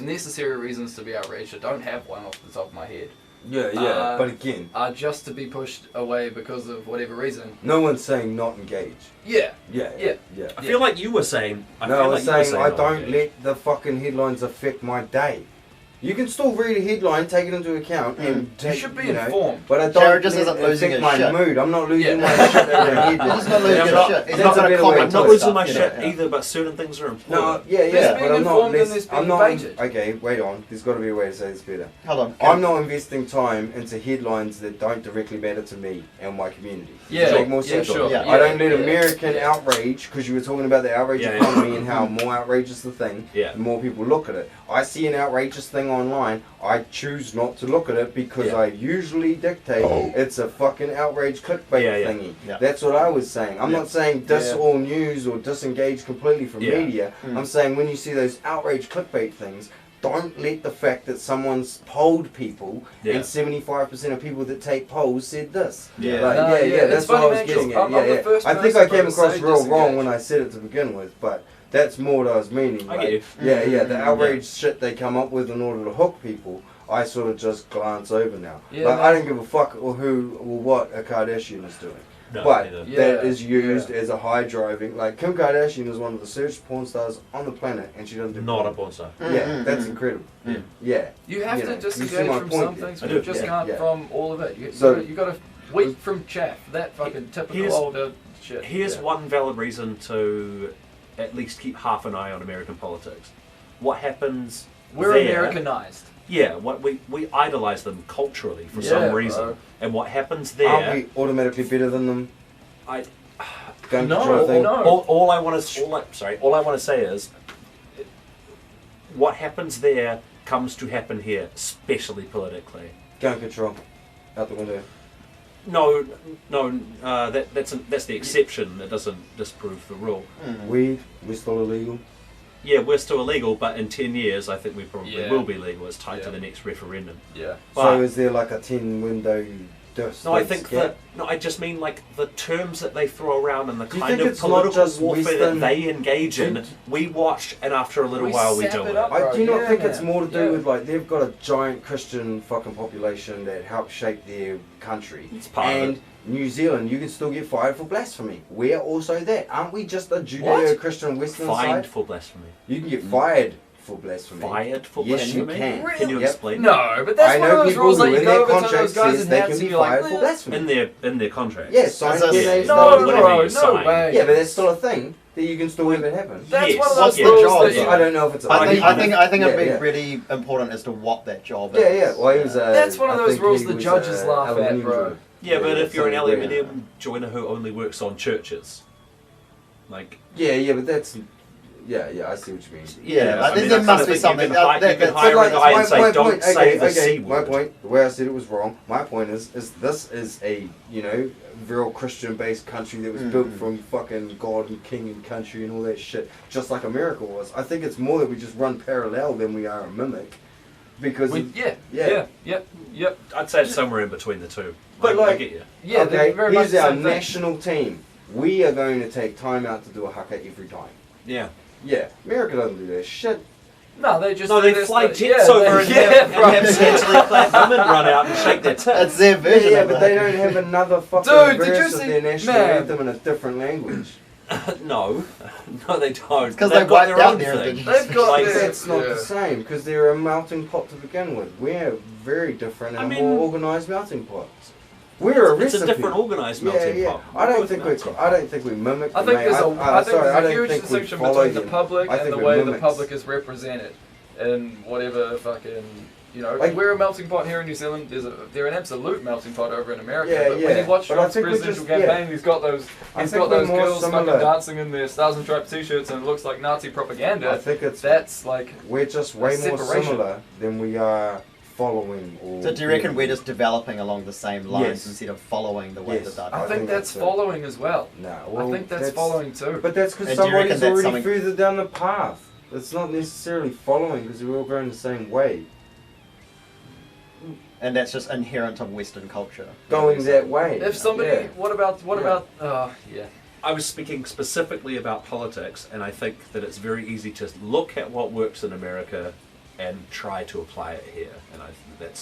necessary reasons to be outraged, I don't have one off the top of my head. Uh, but again, are just to be pushed away because of whatever reason. no one's saying not engage. Yeah. Yeah. I feel like you were saying. No, I feel was like you were saying I not don't engaged. let the fucking headlines affect my day. You can still read a headline, take it into account, and take, You should be know, informed. But I don't Jared just let isn't it losing affect his my shit. mood. I'm not losing Yeah. my shit over a He's headline. just not losing Yeah, his I'm shit. He's that's not a going to better comment way I'm to not on losing stuff, my you know, shit yeah. either, but certain things are important. No, yeah, There's yeah, being but I'm not. informed and less- there's being I'm not. debated. Okay, wait on. There's got to be a way to say this better. Hold on. I'm not investing time into headlines that don't directly matter to me and my community. Yeah, Does that make more yeah, sense? sure. Yeah. I don't let Yeah, American yeah. outrage, because you were talking about the outrage Yeah, yeah. economy and how more outrageous the thing, Yeah. the more people look at it. I see an outrageous thing online, I choose not to look at it because Yeah. I usually dictate it's a fucking outrage clickbait Yeah, yeah. thingy. Yeah. That's what I was saying. I'm Yeah. not saying dis Yeah. all news or disengage completely from Yeah. media. Mm. I'm saying when you see those outrage clickbait things, don't let the fact that someone's polled people Yeah. and 75% of people that take polls said this. Yeah. Like, No, yeah, yeah, that's it's what I funny, was man, 'cause getting at. I'm Yeah, the yeah. first I think person I came to across say real wrong disengage. when I said it to begin with, but that's more what I was meaning. I Like, get you. yeah, yeah, the Mm, outrage shit they come up with in order to hook people, I sort of just glance over now. Yeah, like, man. I don't give a fuck or who or what a Kardashian is doing. No, But neither. Yeah, that is used yeah. as a high driving. Like Kim Kardashian is one of the searched porn stars on the planet, and she doesn't do Not a porn. porn star. Yeah, that's incredible. Mm. Yeah. You have You to know, you see disengage my from point some there. things, I but do, you just yeah, can't yeah. from all of it. So- You got to wheat from chaff. That fucking typical Here's- older shit. Here's yeah. one valid reason to at least keep half an eye on American politics. What happens We're there, Americanized. Yeah, what we idolize them culturally for Yeah, some reason. bro. And what happens Aren't there, we automatically better than them? I Gun No, control thing? no. all I want to say is what happens there comes to happen here, especially politically. Gun control. Out the window. No, that's the exception. That doesn't disprove the rule. Weed, we're still illegal. Yeah, we're still illegal, but in 10 years, I think we probably Yeah. will be legal. It's tied to Yeah. the next referendum. Yeah. But So is there like a 10 window dose? no, I think that I just mean like the terms that they throw around and the Do you kind think of it's not political just warfare Western- that they engage in. We watch, and after a little We while, we sap do it it. up. I do you not Yeah, think it's man. more to do Yeah. with like they've got a giant Christian fucking population that helps shape their country. It's part of and it. New Zealand, you can still get fired for blasphemy. We're also that. Aren't we just a Judeo-Christian Western Fined side? for blasphemy. You can get fired for blasphemy. Fired for Yes, you blasphemy. can. Can you Yep. explain? No, but that's I one know of those people rules who that you in go their over to those contract guys says in they hats can and be you're like, fired for blasphemy. In their contract. Yes, I That's- yeah, yes. no, whatever bro, you no sign. way. yeah, but that's still a thing that you can still have it happen. That's Yes. one of What's those the rules job? that you, I don't know if it's. I think Yeah, it'd be yeah. really important as to what that job Yeah, is. yeah. Well, he was. That's one of I those think rules he the was, judges laugh at, aluminium bro. joiner. Yeah, but if you're an something weird. aluminium joiner who only works on churches, like Yeah, but that's. Yeah, I see what you mean. Yeah, I mean, there that must kind of be thing, something. You can, you can that's- hire a guy and say, my "Don't point, say the okay, C my word." point, the way I said it was wrong. My point is this is a real Christian-based country that was built from fucking God and King and country and all that shit, just like America was. I think it's more that we just run parallel than we are a mimic, because yep. I'd say it's somewhere in between the two. But I like- get you. Yeah, okay, they're very much here's our the same thing. national team. We are going to take time out to do a haka every time. Yeah. Yeah, America doesn't do that shit. No, they just No, do they this fly stuff. jets Yeah, over and have scantily clad women run out and shake their tits. It's their version Yeah, of but it. they don't have another fucking Dude, did you verse of see- their national man. anthem in a different language. No, they don't. It's 'cause They've they got wiped their out own their thing. indigenous They've got Like, their- That's not Yeah. the same, because they're a melting pot to begin with. We're very different and I a mean- more organised melting pot. We're a It's recipe. a different organised melting yeah. pot. I don't Both think melting I don't think we mimic. I them, think mate. there's a, I think sorry, I there's a don't huge think we distinction follow between the them. public I and think the we're way the mimics. public is represented in whatever fucking, Like- we're a melting pot here in New Zealand. They're an absolute melting pot over in America. Yeah, but when yeah. you watch But I Trump's think we're presidential just- campaign, he's got those I think we're those more girls similar. fucking dancing in their Stars and Stripes t-shirts and it looks like Nazi propaganda. I think it's That's like we're just way more separation. similar than we are following. Or So do you reckon we're just developing along the same lines Yes. instead of following the way Yes. that I they're think think that's that's it. following as well. No, I well, think that's following too. But that's because And do you reckon somebody's that's already something- further down the path. It's not necessarily following because we're all going the same way. and that's just inherent of Western culture. Going that way. If somebody, Yeah. what about? Yeah. I was speaking specifically about politics, and I think that it's very easy to look at what works in America and try to apply it here. And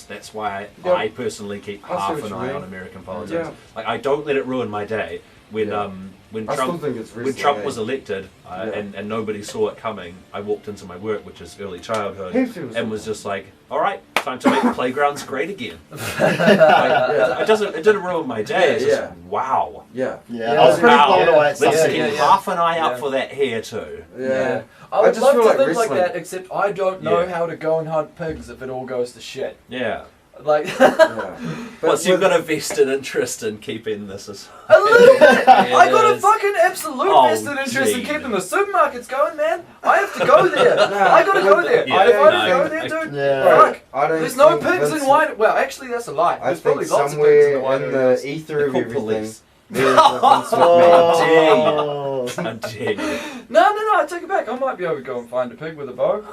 that's why Yeah. I personally keep I see half what an you eye mean. on American politics. Yeah. Like I don't let it ruin my day. When Yeah. when I still Trump think it's when wrestling, Trump eh? was elected Yeah. and nobody saw it coming, I walked into my work, which is early childhood, He feels and was awful. just like, "All right, time to make playgrounds great again." It didn't ruin my day. It's just Yeah. wow. Yeah. Yeah, I was pretty Wow. blown away at Let's something. keep half an eye out for that here too. Yeah. I would just love feel to like live like wrestling. that, except I don't know Yeah. how to go and hunt pigs if it all goes to shit. Yeah. Like, Yeah. But so you've with- got a vested interest in keeping this as a little bit! I got a Yes. fucking absolute Oh, vested interest in gee. keeping the supermarkets going, man. I have to go there. I gotta go there. Yeah, If I don't no, go there, dude, Yeah. fuck. I don't There's no think pigs in Vincent- wine. Well, actually, that's a lie. I There's think probably lots of pigs in somewhere the wine in the areas. ether They're of called everything, police. there's a Vince Oh. How dare you. No, I take it back. I might be able to go and find a pig with a bow.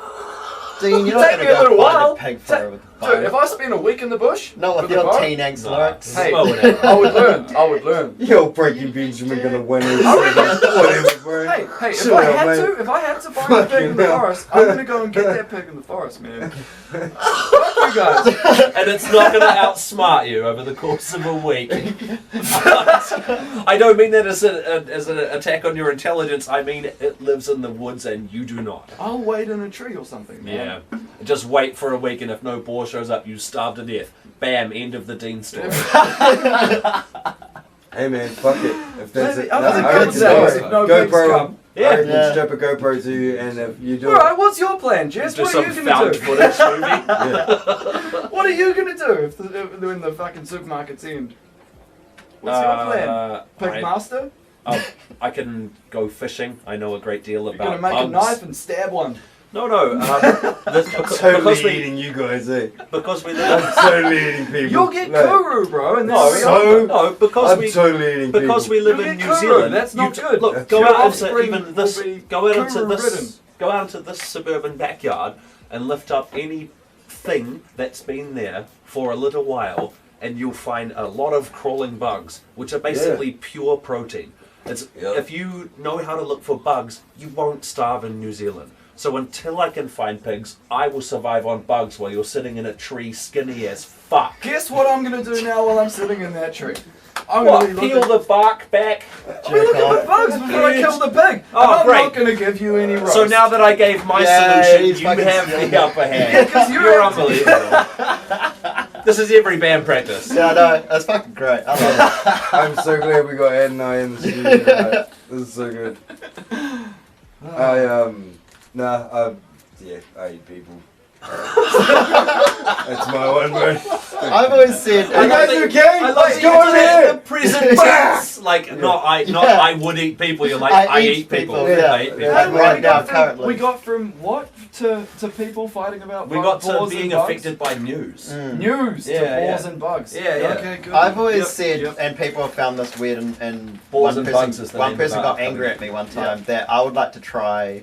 Dean, you're not Take going me to a little go find while. a pig for it with a Dude, if bow. I spend a week in the bush, Not with a your bow, teen angst Nah. lyrics. Hey, Well, whatever. I would learn. Yo, Breaking Benjamin gonna win it. I reckon- Whatever, bro. Hey, if Chill I out, had mate. to find a pig in the Fucking hell. forest, I'm gonna go and get that pig in the forest, man. Fuck you guys. And it's not going to outsmart you over the course of a week. I don't mean that as an attack on your intelligence. I mean it lives in the woods and you do not. I'll wait in a tree or something, man. Yeah. Just wait for a week, and if no boar shows up, you starve to death. Bam, end of the Dean story. Hey man, fuck it. If that's Maybe- it, I was I a good reckon day so. if no pigs GoPro. come. I reckon Yeah. strap a GoPro to you, and if you do Alright, what's your plan, Jess? Just What are some you gonna found do? footage movie. yeah. What are you gonna do if when the fucking supermarkets end? What's your plan? Pig master? I can go fishing. I know a great deal You're about gonna make bugs. a knife and stab one. No. Because Totally we eating you guys, eh? because we I'm live. totally eating people. You'll get Like, kuru, bro, and then No, So- no, because I'm we totally eating people. because we live You'll in get New kuru, Zealand. that's not you good. Look, go Your out into offspring even will this. be Go out into kuru-ridden. this. Go out into this suburban backyard and lift up anything that's been there for a little while, and you'll find a lot of crawling bugs, which are basically pure protein. It's Yep. if you know how to look for bugs, you won't starve in New Zealand. So until I can find pigs, I will survive on bugs while you're sitting in a tree skinny as fuck. Guess what I'm gonna do now while I'm sitting in that tree? I'm What? gonna be Peel looking. the bark back. I'm gonna look at the bugs before I kill the pig. Oh, and I'm great. not gonna give you any roast. So now that I gave my Yeah, solution, he's you fucking have stealing the it. upper hand. Yeah, 'cause you You're have to- unbelievable. This is every band practice. Yeah, I know. That's fucking great. I love I'm so glad we got Adoneye in the studio tonight. This is so good. I eat people. That's my one word. it. I've always said. You guys okay? I love Let's that go you over did it in here. the present tense. Like, not I would eat people. You're like, I eat people. Yeah. I eat people. Yeah. How did Right we now, go from, currently. we got from what to people fighting about We got to boars being and bugs? affected by news. News to Yeah, boars yeah. and bugs. Yeah, yeah. Okay, good. I've always Yep, said, yep. and people have found this weird, and Balls one and person, bugs is the one name person of got our angry company. at me one time that I would like to try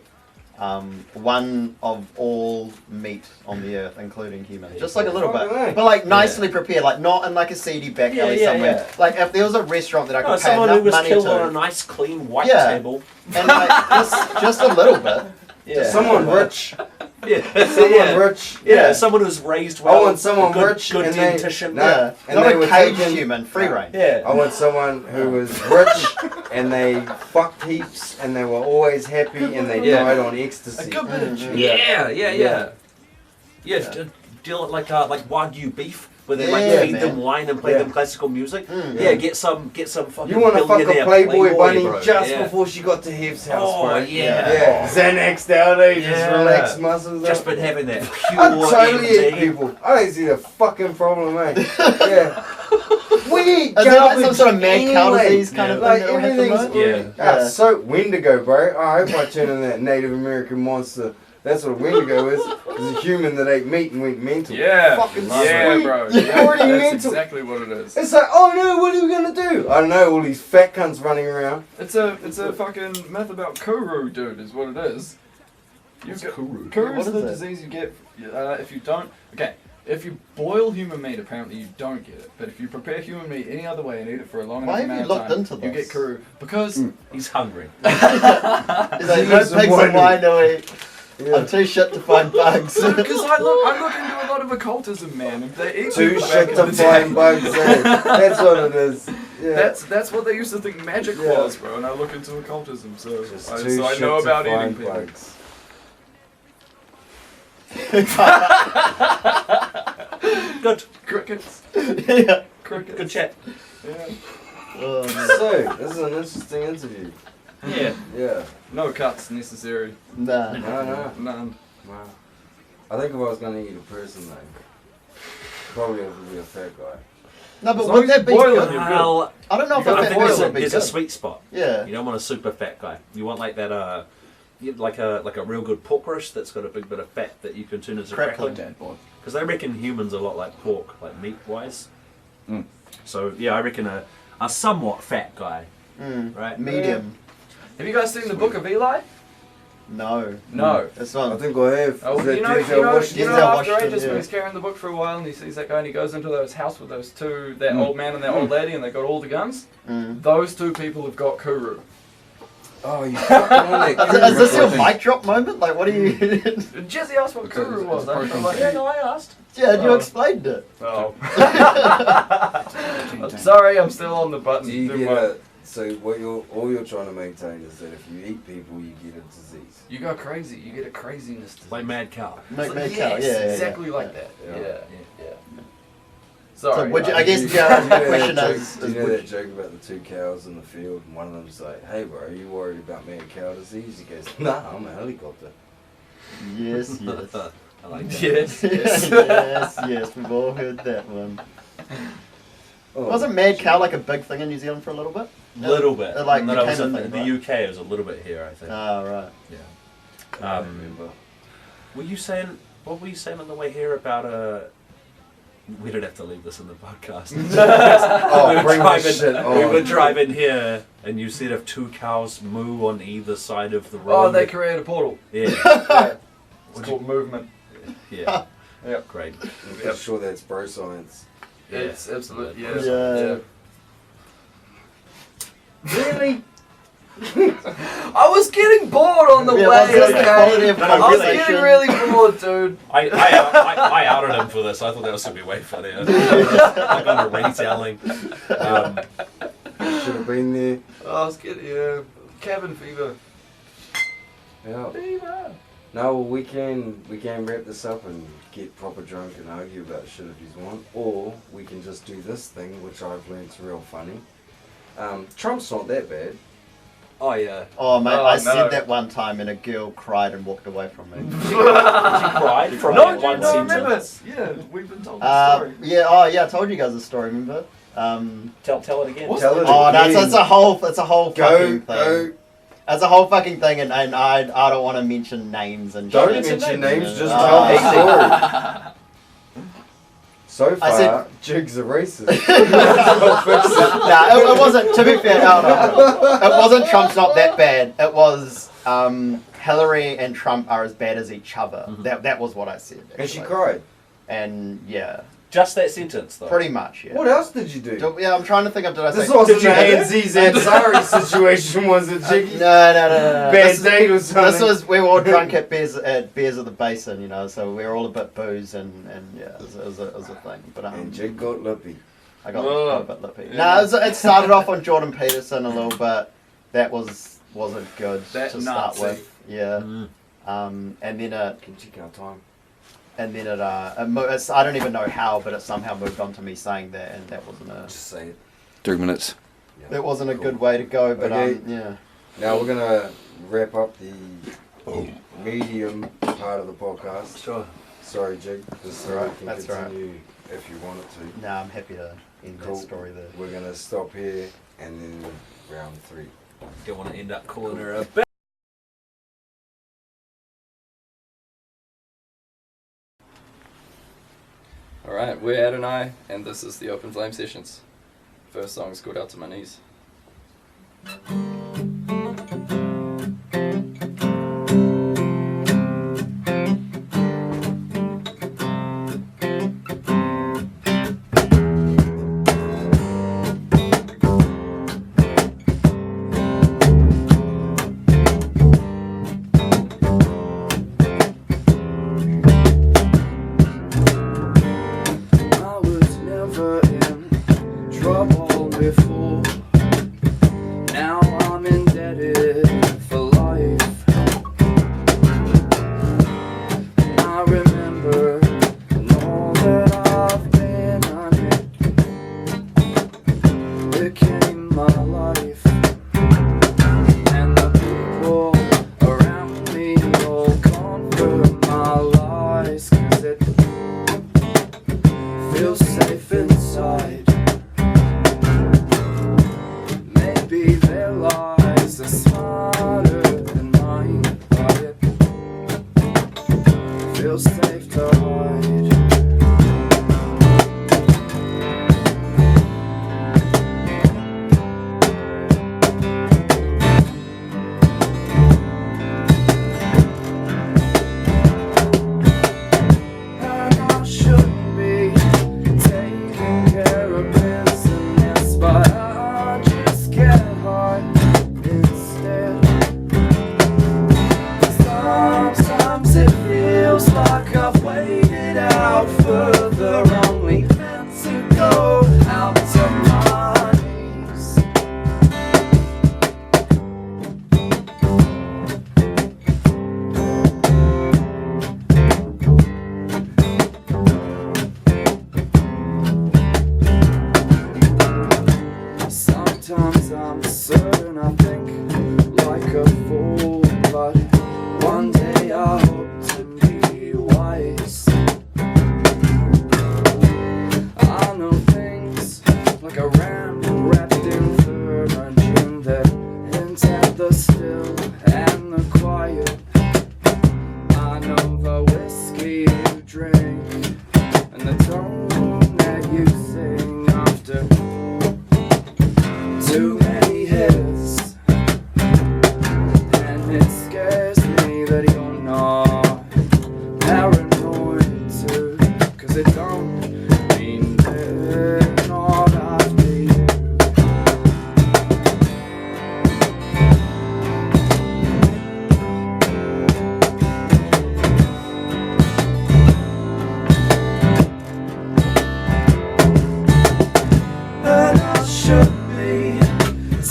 one of all meat on the earth, including human. Just like a little Fucking bit. right. But like nicely prepared, like not in like a seedy back Yeah, alley yeah, somewhere. yeah. Like if there was a restaurant that I could No, pay someone who enough was money killed to, on a nice clean white Yeah. table. and like just a little bit. Yeah. Someone rich. Yeah. Someone yeah. rich. Yeah, someone who's raised well. I want someone good, rich good and they- dentition. No. Yeah, and not they a were caged taking- human, free range. Yeah. I want someone who was rich and they fucked heaps and they were always happy and they Yeah. died on a ecstasy. good bit of cheese. Yeah. Yeah. Deal it like Wagyu beef, where they Yeah, like feed man. them wine and play Yeah. them classical music. Mm. Yeah, get some fucking. You want to fuck a billionaire Playboy bunny bro. just Yeah. before she got to Hev's house, Oh, bro. yeah. Yeah. Xanaxed out, eh? Just Yeah. relax muscles Just up. been having that pure I totally eat MD. people. I don't see the fucking problem, eh? Yeah. We eat Is that garbage like some sort of mad cow anyway. disease kind of Like thing that will happen, everything's right? Yeah. Yeah. so Wendigo, bro. I hope I turn into that Native American monster. That's what a Wendigo is. It's a human that ate meat and went mental. Yeah. Fucking Yeah, sweet. bro. You're Yeah, already that's mental. exactly what it is. It's like, oh no, what are we gonna do? I don't know, all these fat cunts running around. It's a fucking myth about kuru, dude, is what it is. What's kuru? Kuru What is is the it? disease you get if you don't. Okay, if you boil human meat, apparently you don't get it. But if you prepare human meat any other way and eat it for a long Why enough have you amount looked of into time, you this? get kuru. Because He's hungry. Is like, no Some pigs and wine. wine to eat. I'm too shit to find bugs. Because I look into a lot of occultism, man. If they eat Too people shit back to in the day- find bugs. That's what it is. Yeah. That's what they used to think magic Yeah. was, bro. And I look into occultism, so Just I too shit know to about find eating people. bugs. Good. Crickets. Yeah. Crickets. Good chat. Yeah. Oh, man. So, this is an interesting interview. Yeah. Yeah. No cuts necessary. Nah. No. None. Wow. I think if I was going to eat a person, though, probably it would be a fat guy. No, but As long wouldn't as that be you boil good? it, you're Well, I don't know if You a gotta fat I think boil person there's a, would be there's good. a sweet spot. Yeah. You don't want a super fat guy. You want like that, like a real good pork roast that's got a big bit of fat that you can turn into Crackling. crackling. Dad bod. Because they reckon humans are a lot like pork, like meat wise. Mm. So yeah, I reckon a somewhat fat guy, Mm. right? Medium. Have you guys seen the Book of Eli? No. No. This I one. think I have. Oh, Is that you know, Denzel Washington? Denzel after Washington, ages when yeah. he's carrying the book for a while and he sees that guy and he goes into those house with those two, that Mm. old man and that old lady, and they got all the guns. Mm. Those two people have got Kuru. Oh, you fucking on that. Is this your mic drop moment? Like, what are you... Jesse asked what Kuru was. it's a I'm broken like, yeah, no, I asked. yeah, you Oh. explained it. Oh. I'm sorry, I'm still on the button. Do you Didn't get work. a, so what all you're trying to maintain is that if you eat people, you get a disease. You go crazy. You get a craziness. Disease. Like mad cow. Make Yes, cow. Yeah, exactly like that. Yeah. Yeah. So Sorry. would you, I Do guess you- the do you know question that is joke- do you know would that joke about the two cows in the field, and one of them's like, "Hey, bro, are you worried about mad cow disease?" He goes, "Nah, I'm a helicopter." yes, yes. I like that. Yes. yes, we've all heard that one. Oh, Wasn't mad cow like a big thing in New Zealand for a little bit? Little bit. Like and then I was became in a thing, the right? UK. It was a little bit here, I think. Oh, right. Yeah. I don't remember. Were you saying? What were you saying on the way here about We don't have to leave this in the podcast. Oh, we were bring driving, this shit we on. were driving here, and you said if two cows moo on either side of the road. Oh, they create a portal. Yeah. It's called movement. Yeah. Yep. Great. I'm pretty sure that's bro science. Yeah. It's absolutely Yeah. Really? I was getting bored on the Yeah, way. that's the quality of No, no, I was conversation. getting really bored, dude. I outed him for this. I thought that was going to be way funnier. I got a retelling. Should have been there. I was getting cabin fever. Yeah. Fever. No, well, we can wrap this up and get proper drunk and argue about shit if you want, or we can just do this thing, which I've learnt's real funny. Trump's not that bad. Oh, yeah. Oh, mate, Oh, I no. said that one time and a girl cried and walked away from me. She cried from No, that dude, one no, I remember. sentence. Yeah, we've been told the story. Yeah, I told you guys the story, remember? Tell it again. What's Tell it Oh, no, again. it's a whole fucking Go, thing. go. It's a whole fucking thing, and I don't want to mention names and Don't shit. mention names, just Oh. tell the story. So far, I said- Jigs are racist. Nah, it wasn't. To be fair, no. It wasn't. Trump's not that bad. It was Hillary and Trump are as bad as each other. Mhm. That was what I said. And she actually. cried. And yeah, Just that sentence, though. pretty much. Yeah. What else did you do? Yeah, I'm trying to think of. Did I This say? wasn't the Did you- Aziz Ansari situation, was it, No, Jiggy? no. Bad date or something. This was we were all drunk at Beers at the Basin, you know. So we were all a bit booze and yeah, it was a thing. But And Jig got lippy. I got a bit lippy. Yeah. No, it started off on Jordan Peterson a little bit. That wasn't good That to start Nazi. with. Yeah. Mm. And then it Can check our time. I don't even know how, but it somehow moved on to me saying that, and that wasn't Just say it. 3 minutes. Yeah. a Cool. good way to go. But Okay. yeah. Now we're gonna wrap up the medium part of the podcast. Sure. Sorry, Jig. This Alright, can that's right. continue if you want it to. No, I'm happy to end Cool. that story there. We're gonna stop here and then round 3. Don't want to end up calling her a bitch. Alright, we're Adoneye, and this is the Open Flame Sessions. First song is called Out to My Knees. 'cause it feels safe inside. Maybe their lies are smarter than mine, but it feels safe to hide. Sometimes I'm certain I think like a fool, but one day I hope to be wise. I know things like a ram wrapped in fur, a tune that hints at the still and the quiet. I know the whiskey you drink and the tone that you sing after too many hits, and it scares me that you're not paranoid too, 'cause it don't mean they're not after you. And I should be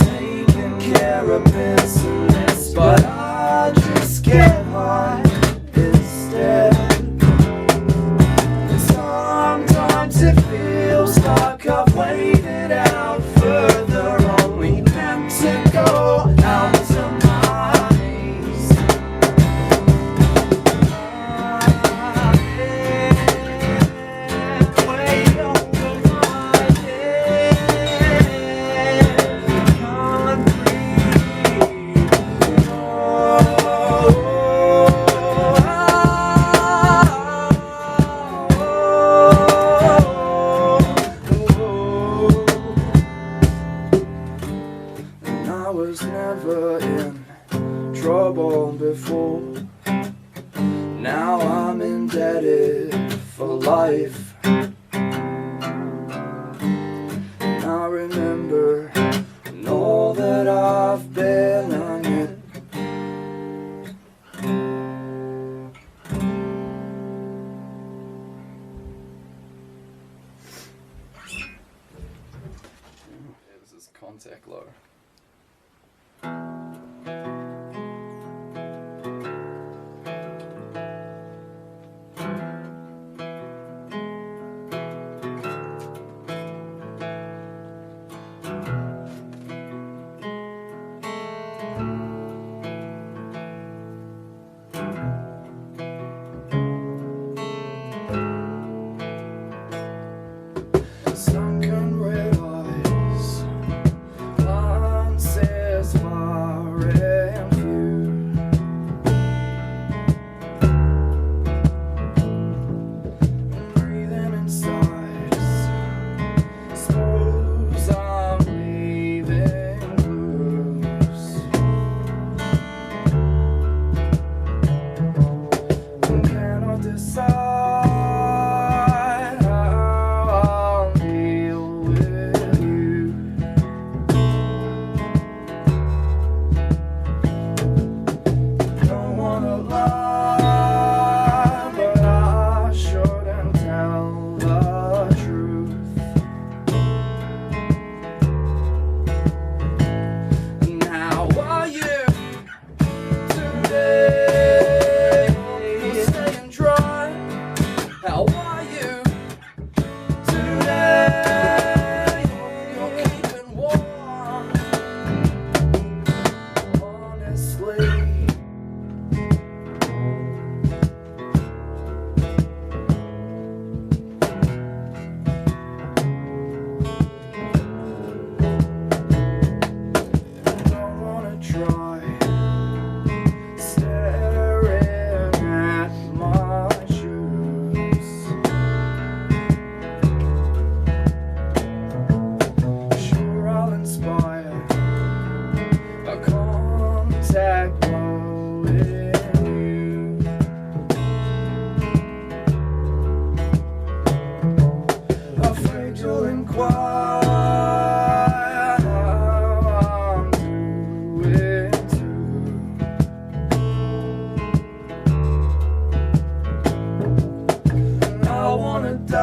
taking care of business, but I just get high instead. And sometimes it feels like I've waited out further, only meant to go out to my knees. Way over my head. Can't breathe. And I was never in trouble before. Now I'm indebted for life. And I remember all that I've been on it. This is contact low. Sunken red eyes,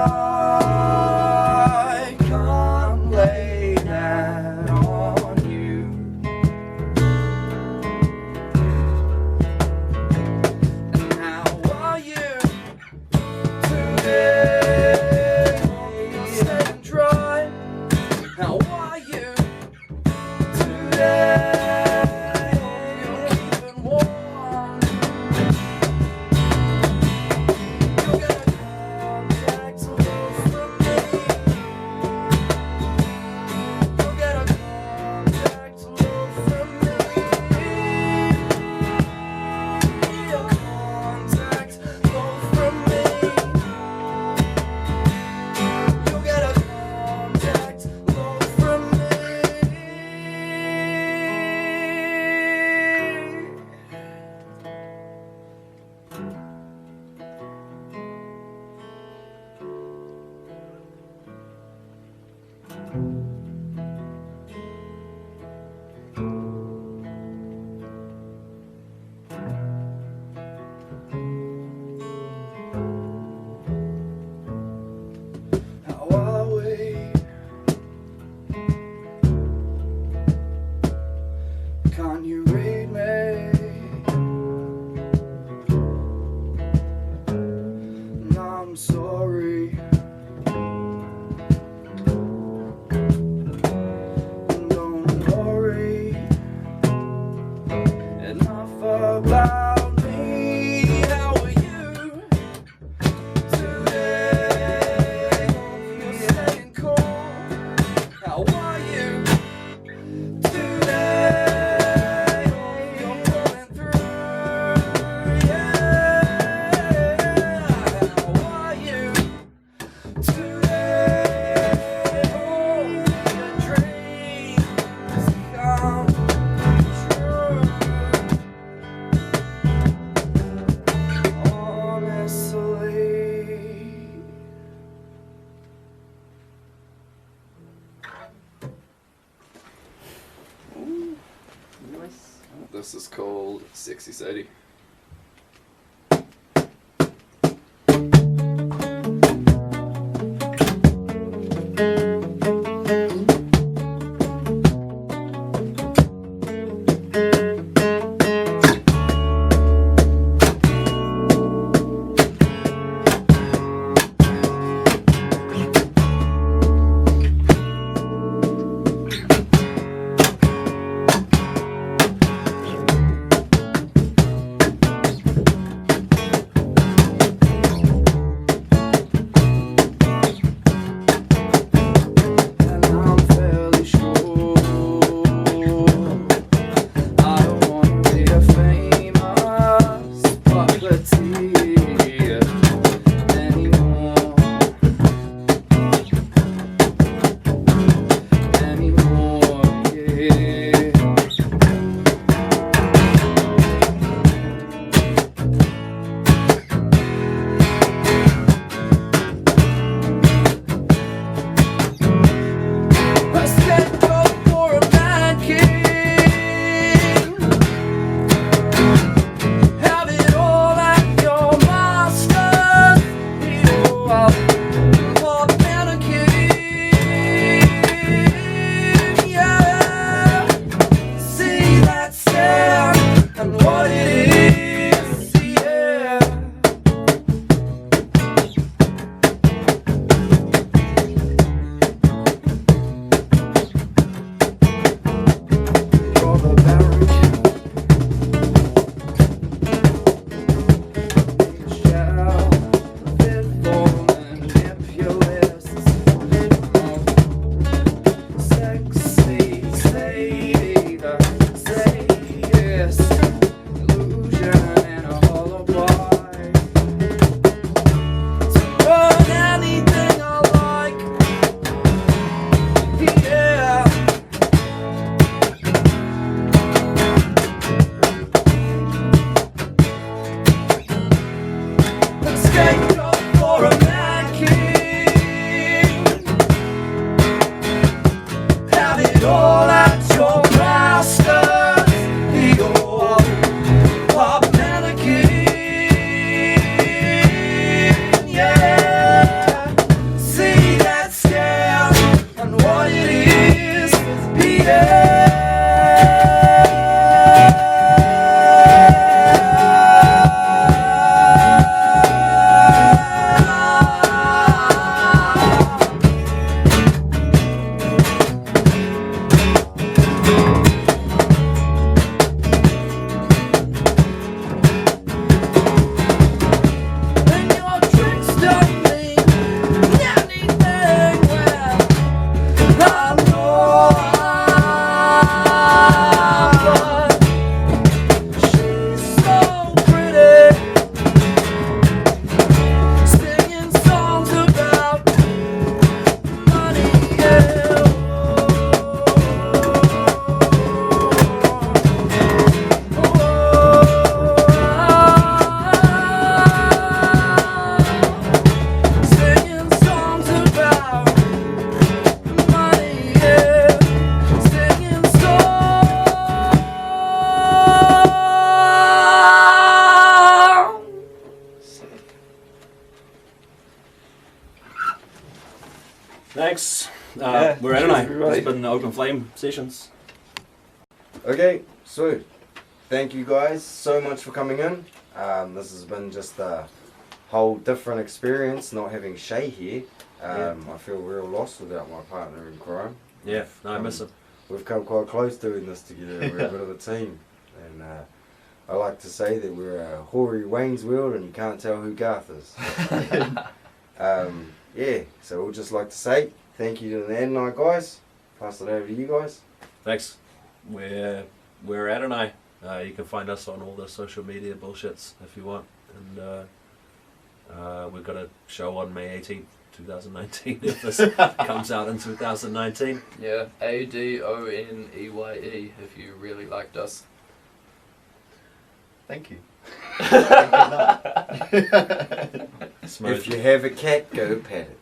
I can't lay that on you. And how are you today? You're staying dry. How are you today? You're keeping warm. You'll get a contact love from me. You'll get a contact love from me. A contact love from me. You'll get a contact love from me. How are we? Can't you read me? And I'm sorry. And don't worry enough about me. How are you today? You're staying cool. How are you today? You're pulling through. Yeah. How are you today? Oh, your dreams come true. Honestly. This is called Sexy Sadie. Thanks. Yeah, We're cheers, Adoneye. everybody. It's been Open Flame Sessions. Okay, sweet. Thank you guys so much for coming in. This has been just a whole different experience not having Shay here. I feel real lost without my partner in crime. Yeah, no, I miss him. We've come quite close doing this together. We're a bit of a team. And I like to say that we're a hoary Wayne's World and you can't tell who Garth is. Yeah, so we'll just like to say thank you to the Adoneye guys. Pass it over to you guys. Thanks. We're Adoneye. You can find us on all the social media bullshits if you want. And we've got a show on May 18th, 2019 if this comes out in 2019. Yeah, Adoneye if you really liked us. Thank you. Smooth. If you have a cat, go pet it.